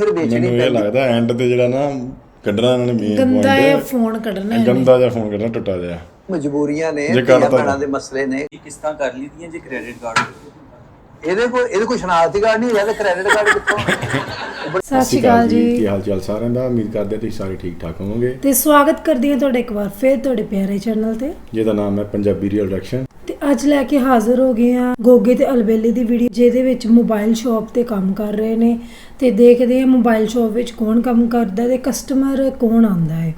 ਫਿਰ ਵੇਚਣੀ ਮੈਨੂੰ ਇਹ ਲੱਗਦਾ ਐਂਡ ਤੇ ਜਿਹੜਾ ਨਾ ਕੱਢਣਾ ਇਹਨਾਂ ਨੇ ਮੇਨ ਗੰਦਾ ਇਹ ਫੋਨ ਕੱਢਣਾ ਹੈ ਗੰਦਾ ਜਿਹਾ ਫੋਨ ਕੱਢਣਾ ਟੁੱਟਾ ਜਿਹਾ ਮਜਬੂਰੀਆਂ ਨੇ ਜੇ ਧੀਆਂ ਕਰਤਾ ਭੈਣਾਂ ਦੇ ਮਸਲੇ ਨੇ। ਕਿਸ਼ਤਾਂ ਕਰ ਲਈਆਂ ਜੇ ਕ੍ਰੈਡਿਟ ਕਾਰਡ ਇਹਦੇ ਕੋਲ ਸ਼ਨਾਖਤੀ ਕਾਰਡ ਨਹੀਂ ਹੈਗਾ ਤੇ ਕ੍ਰੈਡਿਟ ਕਾਰਡ ਕਿੱਥੋਂ? ਸਤਿ ਸ਼੍ਰੀ ਅਕਾਲ ਜੀ। ਕੀ ਹਾਲ ਚਾਲ ਸਾਰਿਆਂ ਦਾ? ਉਮੀਦ ਕਰਦੇ ਹਾਂ ਤੁਸੀਂ ਸਾਰੇ ਠੀਕ ਠਾਕ ਹੋਵੋਗੇ ਤੇ ਸਵਾਗਤ ਕਰਦੀ ਹਾਂ ਤੁਹਾਡਾ ਇੱਕ ਵਾਰ ਫਿਰ ਤੁਹਾਡੇ ਪਿਆਰੇ ਚੈਨਲ ਤੇ, ਜਿਹਦਾ ਨਾਮ ਹੈ ਪੰਜਾਬੀ ਰੀਅਲ ਰਿਐਕਸ਼ਨ। ਤੇ ਅੱਜ ਲੈ ਕੇ ਹਾਜ਼ਰ ਹੋ ਗਏ ਆ ਗੋਗੇ ਤੇ ਅਲਬੇਲੇ ਦੀ ਵੀਡੀਓ, ਜਿਹਦੇ ਵਿੱਚ ਮੋਬਾਈਲ ਸ਼ਾਪ ਤੇ ਕੰਮ ਕਰ ਰਹੇ ਨੇ ਤੇ ਦੇਖਦੇ ਆ ਮੋਬਾਈਲ ਸ਼ਾਪ ਵਿੱਚ ਕੌਣ ਕੰਮ ਕਰਦਾ ਤੇ ਕਸਟਮਰ ਕੌਣ ਆਉਂਦਾ ਹੈ।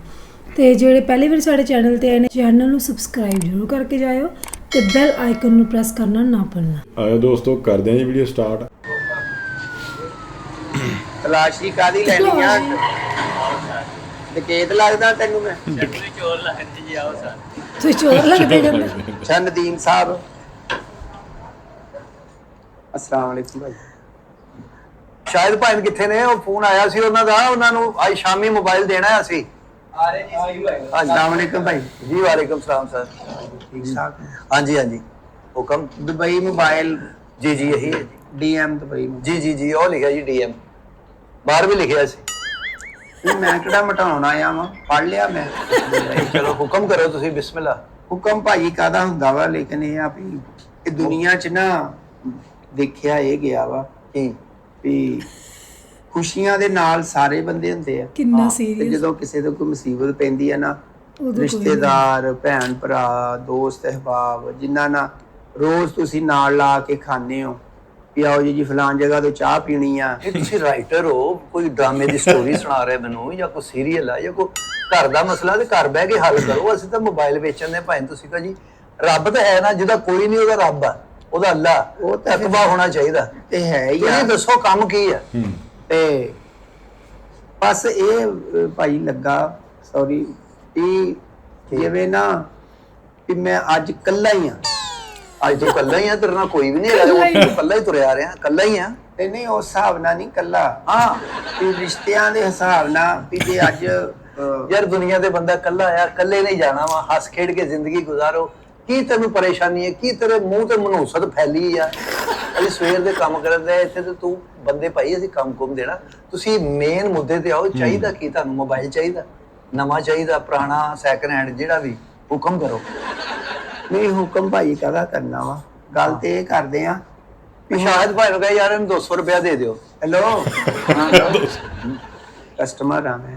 ਤੇ ਜਿਹੜੇ ਪਹਿਲੀ ਵਾਰ ਸਾਡੇ ਚੈਨਲ ਤੇ ਆਏ ਨੇ, ਚੈਨਲ ਨੂੰ ਸਬਸਕ੍ਰਾਈਬ ਜ਼ਰੂਰ ਕਰਕੇ ਜਾਇਓ ਤੇ ਬੈਲ ਆਈਕਨ ਨੂੰ ਪ੍ਰੈਸ ਕਰਨਾ ਨਾ ਭੁੱਲਣਾ। ਆਇਓ ਦੋਸਤੋ, ਕਰਦੇ ਹਾਂ ਜੀ ਵੀਡੀਓ ਸਟਾਰਟ। ਤਲਾਸ਼ੀ ਕਾਦੀ ਲੈਣੀ ਆ? ਡਕੈਤ ਲੱਗਦਾ ਤੈਨੂੰ ਮੈਂ? ਚੋਰ ਲੱਗਦੇ ਜੀ ਆਓ ਸਰ। ਤੁਸੀਂ ਚੋਰ ਲੱਗਦੇ ਕਹਿੰਦੇ। ਅੱਛਾ ਨਦੀਮ ਸਾਹਿਬ, ਅਸਲਾਮ ਵਾਲੇਕੁਮ ਭਾਈ। ਸ਼ਾਇਦ ਭਾਈ ਕਿੱਥੇ ਨੇ? ਉਹ ਫੋਨ ਆਇਆ ਸੀ ਉਹਨਾਂ ਦਾ, ਉਹਨਾਂ ਨੂੰ ਅੱਜ ਸ਼ਾਮੀ ਮੋਬਾਈਲ ਦੇਣਾ ਹੈ ਅਸੀਂ। ਅਸਲਾਮ ਵਾਲੇਕੁਮ ਭਾਈ। ਜੀ ਵਾਲੇਕੁਮ ਸਲਾਮ ਸਰ। ਠੀਕ ਠਾਕ? ਹਾਂਜੀ ਹਾਂਜੀ ਹੁਕਮ। ਦੁਬਈ ਮੋਬਾਈਲ ਜੀ ਜੀ ਇਹੀ ਹੈ ਡੀਐਮ ਦੁਬਈ ਨੂੰ। ਜੀ ਜੀ ਜੀ ਉਹ ਲਿਖਿਆ ਜੀ ਡੀਐਮ, ਬਾਹਰ ਵੀ ਲਿਖਿਆ ਸੀ। ਨਹੀਂ, ਮੈਂ ਕਿਹੜਾ ਮਟਾਉਣ ਆਇਆ ਵਾਂ, ਪੜ ਲਿਆ ਮੈਂ। ਚਲੋ ਹੁਕਮ ਕਰੋ ਤੁਸੀਂ, ਬਿਸਮਿਲ੍ਲਾ। ਹੁਕਮ ਭਾਈ ਕਾਦਾ ਹੁੰਦਾ ਵਾ, ਲੇਕਿਨ ਇਹ ਆ ਵੀ ਇਹ ਦੁਨੀਆ 'ਚ ਨਾ ਦੇਖਿਆ ਇਹ ਗਿਆ ਵਾ ਕੀ ਵੀ ਖੁਸ਼ੀਆਂ ਦੇ ਨਾਲ ਸਾਰੇ ਬੰਦੇ ਹੁੰਦੇ ਆ, ਕਿੰਨਾ ਤੇ ਸੀਰੀਅਸ ਜਦੋਂ ਕਿਸੇ ਤੋਂ ਕੋਈ ਮੁਸੀਬਤ ਪੈਂਦੀ ਆ ਨਾ, ਉਦੋਂ ਕੋਈ ਰਿਸ਼ਤੇਦਾਰ, ਭੈਣ ਭਰਾ, ਦੋਸਤ ਅਹਿਬਾਬ, ਜਿਨ੍ਹਾਂ ਨਾਲ ਰੋਜ਼ ਤੁਸੀਂ ਨਾਲ ਲਾ ਕੇ ਖਾਂਦੇ ਹੋ ਵੀ ਆਓ ਜੀ ਫਲਾਣ ਜਗ੍ਹਾ ਤੋਂ ਚਾਹ ਪੀਣੀ ਆ। ਇਹ ਤੁਸੀਂ ਰਾਈਟਰ ਹੋ, ਕੋਈ ਡਰਾਮੇ ਦੀ ਸਟੋਰੀ ਸੁਣਾ ਰਹੇ ਮੈਨੂੰ, ਜਾਂ ਕੋਈ ਸੀਰੀਅਲ ਆ ਜਾਂ ਕੋਈ ਘਰ ਦਾ ਮਸਲਾ, ਤੇ ਘਰ ਬਹਿ ਕੇ ਹੱਲ ਕਰੋ। ਅਸੀਂ ਤਾਂ ਮੋਬਾਈਲ ਵੇਚਣ ਦੇ ਭਾਈ, ਤੁਸੀਂ ਕਹੋ ਜੀ ਰੱਬ ਤਾਂ ਹੈ ਨਾ, ਜਿਹਦਾ ਕੋਈ ਨਹੀਂ ਉਹਦਾ ਰੱਬ ਆ, ਉਹਦਾ ਅੱਲਾ। ਉਹ ਤਾਂ ਤਕਵਾ ਹੋਣਾ ਚਾਹੀਦਾ। ਤੇ ਹੈ ਹੀ ਤੁਸੀਂ ਆ। ਦੱਸੋ ਕੰਮ ਕੀ ਆ? ਤੇ ਬਸ ਇਹ ਭਾਈ ਲੱਗਾ, ਸੌਰੀ, ਵੀ ਜਿਵੇਂ ਨਾ ਵੀ ਮੈਂ ਅੱਜ ਇਕੱਲਾ ਹੀ ਆ। ਅੱਜ ਤੂੰ ਕੱਲਾ ਹੀ ਆ, ਤੇਰੇ ਨਾਲ ਕੋਈ ਵੀ ਨਹੀਂ ਹੈਗਾ, ਤੂੰ ਕੱਲਾ ਹੀ ਤੁਰਿਆ ਰਿਹਾ, ਕੱਲਾ ਹੀ ਆ। ਤੇ ਨਹੀਂ, ਉਸ ਹਿਸਾਬ ਨਾਲ ਨਹੀਂ ਇਕੱਲਾ, ਹਾਂ ਵੀ ਰਿਸ਼ਤਿਆਂ ਦੇ ਹਿਸਾਬ ਨਾਲ ਵੀ ਜੇ ਅੱਜ ਯਾਰ ਦੁਨੀਆ ਦੇ ਬੰਦਾ ਕੱਲਾ ਆ, ਕੱਲੇ ਨਹੀਂ ਜਾਣਾ ਵਾ। ਹੱਸ ਖੇਡ ਕੇ ਜ਼ਿੰਦਗੀ ਗੁਜ਼ਾਰੋ। ਕੀ ਤੈਨੂੰ ਪਰੇਸ਼ਾਨੀ ਹੈ? ਕੀ ਤੇਰੇ ਮੂੰਹ ਤੇ ਮਨੂਸਤ ਫੈਲੀ ਆ? ਅਸੀਂ ਸਵੇਰ ਦੇ ਕੰਮ ਕਰਨ ਦੇ ਇੱਥੇ, ਤੇ ਤੂੰ ਬੰਦੇ ਭਾਈ ਅਸੀਂ ਕੰਮ ਕੁਮ ਦੇਣਾ। ਤੁਸੀਂ ਮੇਨ ਮੁੱਦੇ ਤੇ ਆਓ। ਚਾਹੀਦਾ ਕੀ ਤੁਹਾਨੂੰ? ਮੋਬਾਈਲ ਚਾਹੀਦਾ, ਨਵਾਂ ਚਾਹੀਦਾ, ਪੁਰਾਣਾ, ਸੈਕਿੰਡ ਹੈਂਡ, ਜਿਹੜਾ ਵੀ? ਹੁਕਮ ਕਰੋ। ਨਹੀਂ, ਹੁਕਮ ਭਾਈ ਕਾਹਦਾ ਕਰਨਾ ਵਾ, ਗੱਲ ਤੇ ਇਹ ਕਰਦੇ ਆ। ਸ਼ਾਇਦ ਭਾਈ ਨੂੰ ਕਹੇ ਯਾਰ ਇਹਨੂੰ 200 ਰੁਪਇਆ ਦੇ ਦਿਓ। ਹੈਲੋ, ਕਸਟਮਰ ਆ ਮੈਂ।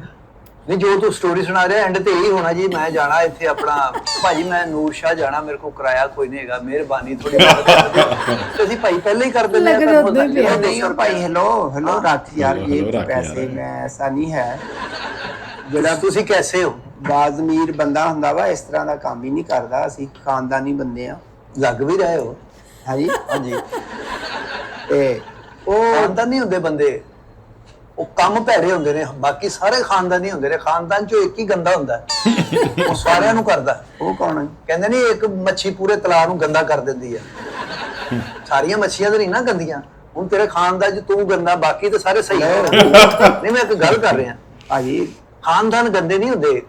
ਨਹੀਂ, ਜੋ ਤੂੰ ਸਟੋਰੀ ਸੁਣਾ ਰਿਹਾ ਐਂਡ ਤੇ ਇਹੀ ਹੋਣਾ ਜੀ। ਮੈਂ ਜਾਣਾ ਇੱਥੇ ਆਪਣਾ ਭਾਜੀ, ਮੈਂ ਨੂਰ ਸ਼ਾਹ ਜਾਣਾ, ਮੇਰੇ ਕੋਲ ਕਿਰਾਇਆ ਕੋਈ ਨਹੀਂ ਹੈਗਾ, ਮਿਹਰਬਾਨੀ ਥੋੜੀ ਤੇ ਅਸੀਂ ਭਾਈ ਪਹਿਲਾਂ ਹੀ ਕਰ ਦਿੰਦੇ ਆ। ਨਹੀਂ ਹੋ ਭਾਈ, ਹੈਲੋ ਰੱਖ ਯਾਰ, ਇਹ ਪੈਸੇ ਮੈਂ ਐਸਾ ਨਹੀਂ ਹੈ। ਜਿਹੜਾ ਤੁਸੀਂ ਕੈਸੇ ਹੋ? ਬਾਜ਼ਮੀਰ ਬੰਦਾ ਹੁੰਦਾ ਵਾ, ਇਸ ਤਰ੍ਹਾਂ ਦਾ ਕੰਮ ਹੀ ਨਹੀਂ ਕਰਦਾ। ਅਸੀਂ ਖਾਨਦਾਨੀ ਬੰਦੇ ਆ। ਲੱਗ ਵੀ ਰਹੇ ਹੋ। ਹਾਂਜੀ ਹਾਂਜੀ, ਤੇ ਉਹ ਖਾਨਦਾਨ ਨਹੀਂ ਹੁੰਦੇ ਬੰਦੇ, ਉਹ ਕੰਮ ਭੈੜੇ ਹੁੰਦੇ ਨੇ। ਬਾਕੀ ਸਾਰੇ ਖਾਨਦਾਨੀ ਹੁੰਦੇ ਨੇ। ਖਾਨਦਾਨ ਚੋਂ ਇੱਕ ਹੀ ਗੰਦਾ ਹੁੰਦਾ, ਉਹ ਸਾਰਿਆਂ ਨੂੰ ਕਰਦਾ। ਉਹ ਕੌਣ ਹੈ? ਕਹਿੰਦੇ ਨਹੀਂ, ਇੱਕ ਮੱਛੀ ਪੂਰੇ ਤਲਾਅ ਨੂੰ ਗੰਦਾ ਕਰ ਦਿੰਦੀ ਹੈ। ਸਾਰੀਆਂ ਮੱਛੀਆਂ ਤਾਂ ਨਹੀਂ ਨਾ ਗੰਦੀਆਂ। ਹੁਣ ਤੇਰੇ ਖਾਨਦਾਨ ਚ ਤੂੰ ਗੰਦਾ, ਬਾਕੀ ਤਾਂ ਸਾਰੇ ਸਹੀ ਨੇ। ਨਹੀਂ, ਮੈਂ ਇੱਕ ਗੱਲ ਕਰ ਰਿਹਾ ਭਾਜੀ, ਖਾਨਦਾਨ ਗੰਦੇ ਨਹੀਂ ਹੁੰਦੇ।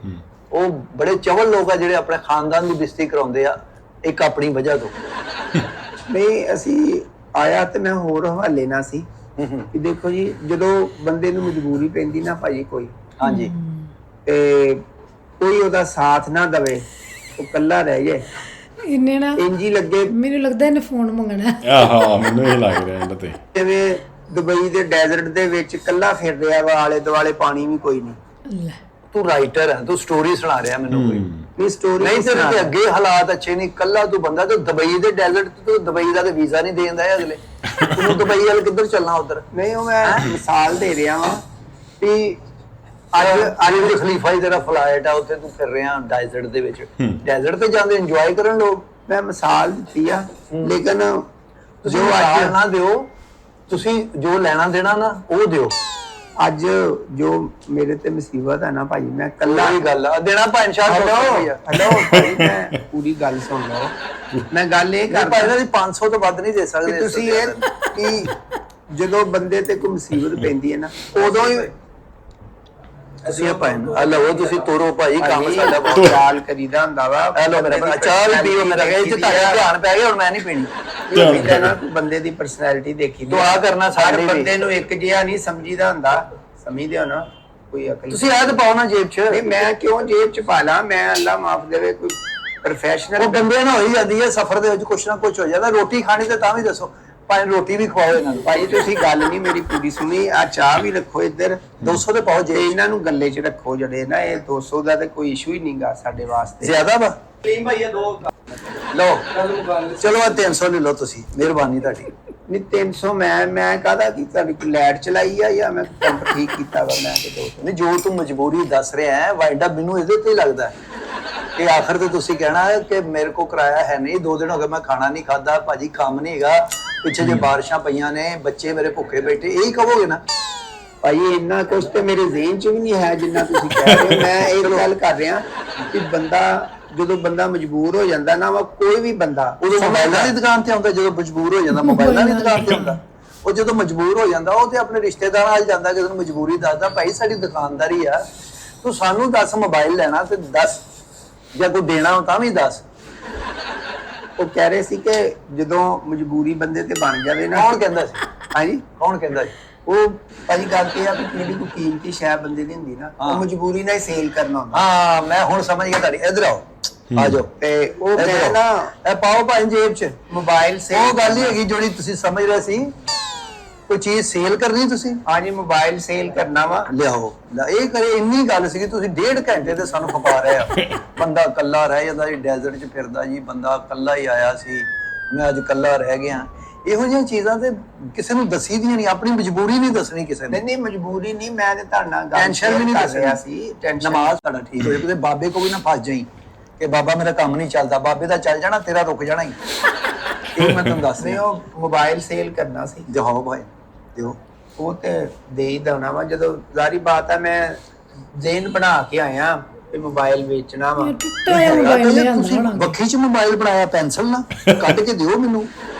ਉਹ ਬੜੇ ਚਵਲ ਲੋਕ ਆ ਜਿਹੜੇ ਆਪਣੇ ਖਾਨਦਾਨ ਦੀ ਬੇਇੱਜ਼ਤੀ ਕਰਾਉਂਦੇ ਆ, ਇੱਕ ਆਪਣੀ ਵਜ੍ਹਾ ਤੋਂ। ਨਹੀਂ, ਅਸੀਂ ਆਇਆ ਤੇ ਮੈਂ ਹੋਰ ਹਵਾਲੇ ਨਾ ਸੀ ਕਿ ਦੇਖੋ ਜੀ, ਜਦੋਂ ਬੰਦੇ ਨੂੰ ਮਜਬੂਰੀ ਪੈਂਦੀ ਨਾ ਭਾਜੀ ਕੋਈ, ਹਾਂਜੀ, ਤੇ ਕੋਈ ਉਹਦਾ ਸਾਥ ਨਾ ਦਵੇ, ਉਹ ਇਕੱਲਾ ਰਹਿ ਜਾਏ, ਇਹਨੇ ਨਾ, ਇੰਜ ਹੀ ਲੱਗੇ ਮੈਨੂੰ ਲੱਗਦਾ ਇਹਨੇ ਫੋਨ ਮੰਗਣਾ। ਆਹਾ, ਮੈਨੂੰ ਇਹ ਲੱਗ ਰਿਹਾ ਐਂਡ ਤੇ ਜਿਵੇਂ ਦੁਬਈ ਦੇ ਡੈਜ਼ਰਟ ਦੇ ਵਿੱਚ ਇਕੱਲਾ ਫਿਰ ਰਿਹਾ ਵਾ, ਆਲੇ ਦੁਆਲੇ ਪਾਣੀ ਵੀ ਕੋਈ ਨਹੀਂ। ਲੈ, ਤੂੰ ਰਾਈਟਰ ਹੈ, ਤੂੰ ਸਟੋਰੀ ਸੁਣਾ ਰਿਹਾ ਮੈਨੂੰ ਕੋਈ। ਨਹੀਂ, ਸਟੋਰੀ ਨਹੀਂ, ਤੇਰੇ ਤੇ ਅੱਗੇ ਹਾਲਾਤ ਅੱਛੇ ਨਹੀਂ, ਕੱਲਾ ਤੂੰ ਬੰਦਾ। ਤੇ ਦੁਬਈ ਦੇ ਡੈਜ਼ਰਟ ਤੋਂ ਦੁਬਈ ਦਾ ਤੇ ਵੀਜ਼ਾ ਨਹੀਂ ਦੇਂਦਾ ਹੈ ਅਗਲੇ। ਤੂੰ ਦੁਬਈ ਵੱਲ ਕਿੱਧਰ ਚੱਲਣਾ? ਉਧਰ ਨਹੀਂ, ਉਹ ਮੈਂ ਮਿਸਾਲ ਦੇ ਰਿਹਾ ਵਾਂ ਵੀ ਅੱਜ ਖਲੀਫਾ ਹੀ ਤੇਰਾ ਫਲਾਈਟ ਆ, ਉੱਥੇ ਤੂੰ ਫਿਰ ਰਿਹਾ ਡੈਜ਼ਰਟ ਦੇ ਵਿੱਚ। ਡੈਜ਼ਰਟ ਤੇ ਜਾਂਦੇ ਇੰਜੋਏ ਕਰਨ ਲੋਕ। ਮੈਂ ਮਿਸਾਲ ਦਿੱਤੀ ਆ, ਲੇਕਿਨ ਤੁਸੀਂ ਅੱਜ ਨਾ ਦਿਓ, ਤੁਸੀਂ ਜੋ ਲੈਣਾ ਦੇਣਾ ਨਾ ਉਹ ਦਿਓ। ਅੱਜ ਜੋ ਮੇਰੇ ਤੇ ਮੁਸੀਬਤ ਹੈ ਨਾ ਭਾਈ, ਮੈਂ ਕੱਲਾ ਹੀ ਗੱਲ ਆ ਦੇਣਾ। ਭਾਈ ਸ਼ਾਹ ਹੈਲੋ ਭਾਈ, ਮੈਂ ਪੂਰੀ ਗੱਲ ਸੁਣ ਲਓ। ਮੈਂ ਗੱਲ ਇਹ ਕਰਦਾ, ਇਹਨਾਂ ਦੀ 500 ਤੋਂ ਵੱਧ ਨਹੀਂ ਦੇ ਸਕਦੇ ਤੁਸੀਂ ਇਹ ਕਿ ਜਦੋਂ ਬੰਦੇ ਤੇ ਕੋਈ ਮੁਸੀਬਤ ਪੈਂਦੀ ਹੈ ਨਾ, ਉਦੋਂ ਹੀ ਅਸੀਂ ਲਓ। ਤੁਸੀਂ ਤੋਰੋ ਭਾਈ, ਕੰਮ ਸਾਡਾ ਬਹੁਤ ਖਿਆਲ ਕਰੀਦਾ ਹੁੰਦਾ ਵਾ। ਹੈਲੋ ਮੇਰਾ ਚਾਹ ਵੀ ਪੀਓ ਮੇਰਾ, ਇਹ ਤੇ ਤੁਹਾਡਾ ਧਿਆਨ ਪੈ ਗਿਆ, ਹੁਣ ਮੈਂ ਨਹੀਂ ਪੀਣੀ। ਬੰਦੇ ਦੀ ਪਰਸਨੈਲਿਟੀ ਦੇਖੀ ਦੁਆ ਕਰਨਾ ਹਰ ਸਾਡੇ ਬੰਦੇ ਨੂੰ ਇੱਕ ਜਿਹਾ ਨਹੀਂ ਸਮਝੀਦਾ ਹੁੰਦਾ। ਸਮਝਦੇ ਹੋ ਨਾ ਕੋਈ ਅਕਲ ਤੁਸੀਂ ਇਹ ਤਾਂ ਪਾਓ ਨਾ ਜੇਬ 'ਚ। ਨਹੀਂ ਮੈਂ ਕਿਉਂ ਜੇਬ 'ਚ ਪਾ ਲਾਂ ਮੈਂ ਅੱਲਾ ਮਾਫ ਦੇਵੇ ਕੋਈ ਪ੍ਰੋਫੈਸ਼ਨਲ ਉਹ ਬੰਦੇ ਨਾਲ ਹੋਈ ਜਾਂਦੀ ਹੈ ਸਫ਼ਰ ਦੇ ਵਿੱਚ ਕੁਛ ਨਾ ਕੁਛ ਹੋ ਜਾਂਦਾ। ਰੋਟੀ ਖਾਣੀ ਤੇ ਤਾਂ ਵੀ ਦੱਸੋ ਭਾਵੇਂ ਰੋਟੀ ਵੀ ਖਵਾਓ ਇਹਨਾਂ ਨੂੰ। ਭਾਈ ਤੁਸੀਂ ਗੱਲ ਨਹੀਂ ਮੇਰੀ ਪੂਰੀ ਸੁਣੀ ਆ ਚਾਹ ਵੀ ਰੱਖੋ ਇੱਧਰ 200 ਦੇ ਪਾਓ ਤੇ ਜੇਬ 'ਚ। ਇਹਨਾਂ ਨੂੰ ਗੱਲੇ 'ਚ ਰੱਖੋ ਜਿਹੜੇ ਨਾ ਇਹ 200 ਦਾ ਤੇ ਕੋਈ ਇਸ਼ੂ ਹੀ ਨਹੀਂਗਾ ਸਾਡੇ ਵਾਸਤੇ ਜ਼ਿਆਦਾ ਵਾ ਭਾਈ ਦੋ ਲਓ ਚਲੋ ਆ 300 ਲੈ ਲਓ ਤੁਸੀਂ ਮਿਹਰਬਾਨੀ ਤੁਹਾਡੀ। ਨਹੀਂ 300 ਮੈਂ ਕਾਹਦਾ ਕੀ ਤੁਹਾਡੀ ਕੋਈ ਲਾਈਟ ਚਲਾਈ ਆ ਜਾਂ ਮੈਂ ਕੰਪ ਠੀਕ ਕੀਤਾ ਵਾ ਮੈਂ ਤੇ 200 ਨਹੀਂ ਜੋ ਤੂੰ ਮਜਬੂਰੀ ਦੱਸ ਰਿਹਾ ਹੈ ਵਾਈਡਾ ਮੈਨੂੰ ਇਹਦੇ ਤੇ ਹੀ ਲੱਗਦਾ ਹੈ ਕਿ ਆਖਰ ਤੇ ਤੁਸੀਂ ਕਹਿਣਾ ਹੈ ਕਿ ਮੇਰੇ ਕੋ ਕਿਰਾਇਆ ਹੈ ਨਹੀਂ 2 ਦਿਨ ਹੋ ਗਏ ਮੈਂ ਖਾਣਾ ਨਹੀਂ ਖਾਦਾ ਭਾਜੀ ਕੰਮ ਨਹੀਂ ਹੈਗਾ ਪਿੱਛੇ ਜੇ ਬਾਰਿਸ਼ਾਂ ਪਈਆਂ ਨੇ ਬੱਚੇ ਮੇਰੇ ਭੁੱਖੇ ਬੈਠੇ ਇਹੀ ਕਹੋਗੇ ਨਾ। ਭਾਈ ਇੰਨਾ ਕੁਛ ਤੇ ਮੇਰੇ ਜ਼ਿਹਨ 'ਚ ਵੀ ਨਹੀਂ ਹੈ ਜਿੰਨਾ ਤੁਸੀਂ ਕਹਿ ਰਹੇ ਹੋ। ਮੈਂ ਇਹ ਗੱਲ ਕਰ ਰਿਹਾ ਕਿ ਜਦੋਂ ਬੰਦਾ ਮਜਬੂਰ ਹੋ ਜਾਂਦਾ ਨਾ ਵਾ ਕੋਈ ਵੀ ਬੰਦਾ ਉਦੋਂ ਮੋਬਾਈਲਾਂ ਦੀ ਦੁਕਾਨ ਤੇ ਆਉਂਦਾ ਜਦੋਂ ਮਜਬੂਰ ਹੋ ਜਾਂਦਾ ਮੋਬਾਈਲਾਂ ਦੀ ਦੁਕਾਨ ਤੇ ਆਉਂਦਾ। ਉਹ ਜਦੋਂ ਮਜਬੂਰ ਹੋ ਜਾਂਦਾ ਉਹ ਤੇ ਆਪਣੇ ਰਿਸ਼ਤੇਦਾਰਾਂ ਨਾਲ ਜਾਂਦਾ ਕਿਸੇ ਨੂੰ ਮਜਬੂਰੀ ਦੱਸਦਾ ਭਾਈ ਸਾਡੀ ਦੁਕਾਨਦਾਰੀ ਆ ਤੂੰ ਸਾਨੂੰ ਦੱਸ ਮੋਬਾਈਲ ਲੈਣਾ ਤੇ ਦੱਸ ਜਾਂ ਕੋਈ ਦੇਣਾ ਤਾਂ ਵੀ ਦੱਸ। ਉਹ ਕਹਿ ਰਹੇ ਸੀ ਕਿ ਜਦੋਂ ਮਜਬੂਰੀ ਬੰਦੇ ਤੇ ਬਣ ਜਾਵੇ ਨਾ ਕੌਣ ਕਹਿੰਦਾ ਸੀ? ਹਾਂਜੀ ਕੌਣ ਕਹਿੰਦਾ ਸੀ? ਉਹ ਭਾਜੀ ਗੱਲ ਇਹ ਆ ਕਿ ਜਿਹੜੀ ਕੋਈ ਕੀਮਤੀ ਸ਼ੈ ਬੰਦੇ ਦੀ ਹੁੰਦੀ ਨਾ ਉਹ ਮਜਬੂਰੀ ਨਾਲ ਹੀ ਸੇਲ ਕਰਨਾ ਹੁੰਦਾ। ਹਾਂ ਮੈਂ ਹੁਣ ਸਮਝ ਗਿਆ ਤੁਹਾਡੀ। ਇੱਧਰ ਆਓ ਆ ਜਾਓ ਤੇ ਉਹ ਮੈਂ ਨਾ ਇਹ ਪਾਓ ਭਾਈ ਜੇਬ 'ਚ। ਮੋਬਾਈਲ ਸੇਲ ਉਹ ਗੱਲ ਹੀ ਹੈਗੀ ਜਿਹੜੀ ਤੁਸੀਂ ਸਮਝ ਰਹੇ ਸੀ ਕੋਈ ਚੀਜ਼ ਸੇਲ ਕਰਨੀ ਤੁਸੀਂ। ਹਾਂਜੀ ਮੋਬਾਈਲ ਸੇਲ ਕਰਨਾ ਵਾ ਲਿਆਓ ਇਹ ਕਰੇ ਇੰਨੀ ਗੱਲ ਸੀ ਤੁਸੀਂ 1.5 ਘੰਟੇ ਤੇ ਸਾਨੂੰ ਖਪਾ ਰਹੇ ਆ। ਬੰਦਾ ਇਕੱਲਾ ਰਹਿ ਜਾਂਦਾ ਜੀ ਡੈਜ਼ਰਟ 'ਚ ਫਿਰਦਾ ਜੀ ਬੰਦਾ ਇਕੱਲਾ ਹੀ ਆਇਆ ਸੀ ਮੈਂ ਅੱਜ ਇਕੱਲਾ ਰਹਿ ਗਿਆ। ਇਹੋ ਜਿਹੀਆਂ ਚੀਜ਼ਾਂ ਤੇ ਕਿਸੇ ਨੂੰ ਦੱਸੀ ਦੀਆਂ ਨਹੀਂ ਆਪਣੀ ਮਜਬੂਰੀ ਨਹੀਂ ਦੱਸਣੀ ਕਿਸੇ ਨੇ। ਨਹੀਂ ਮਜਬੂਰੀ ਨਹੀਂ ਮੈਂ ਤੇ ਤੁਹਾਡੇ ਨਾਲ ਗੱਲ ਟੈਨਸ਼ਨ ਵੀ ਨਹੀਂ ਕਰ ਰਿਹਾ ਦੱਸਣੀ ਸੀ ਟੈਨਸ਼ਨ ਨਮਾਜ਼ ਤੁਹਾਡਾ ਠੀਕ ਹੋਏ ਕਿਤੇ ਬਾਬੇ ਕੋ ਵੀ ਨਾ ਫਸ ਜਾਈ ਕਿ ਬਾਬਾ ਮੇਰਾ ਕੰਮ ਨਹੀਂ ਚੱਲਦਾ ਬਾਬੇ ਦਾ ਚੱਲ ਜਾਣਾ ਤੇਰਾ ਰੁਕ ਜਾਣਾ ਹੀ। ਇਹ ਮੈਂ ਤੁਹਾਨੂੰ ਦੱਸ ਨਹੀਂ ਰਿਹਾ। ਉਹ ਮੋਬਾਈਲ ਸੇਲ ਕਰਨਾ ਸੀ ਜਾਓ ਭਾਈ ਦਿਓ। ਉਹ ਤੇ ਦੇ ਹੀ ਦੇਣਾ ਵਾ ਜਦੋਂ ਜ਼ਾਰੀ ਬਾਤ ਹੈ ਮੈਂ ਜ਼ੇਨ ਬਣਾ ਕੇ ਆਇਆ ਤੇ ਮੋਬਾਈਲ ਵੇਚਣਾ ਵਾ। ਟੁੱਟਾ ਹੋਇਆ ਮੋਬਾਈਲ ਲਿਆਂਦਾ ਤੁਸੀਂ ਹੋਣਾ। ਵੱਖੀ 'ਚ ਮੋਬਾਈਲ ਬਣਾਇਆ ਪੈਨਸਲ ਨਾਲ ਕੱਢ ਕੇ ਦਿਓ ਮੈਨੂੰ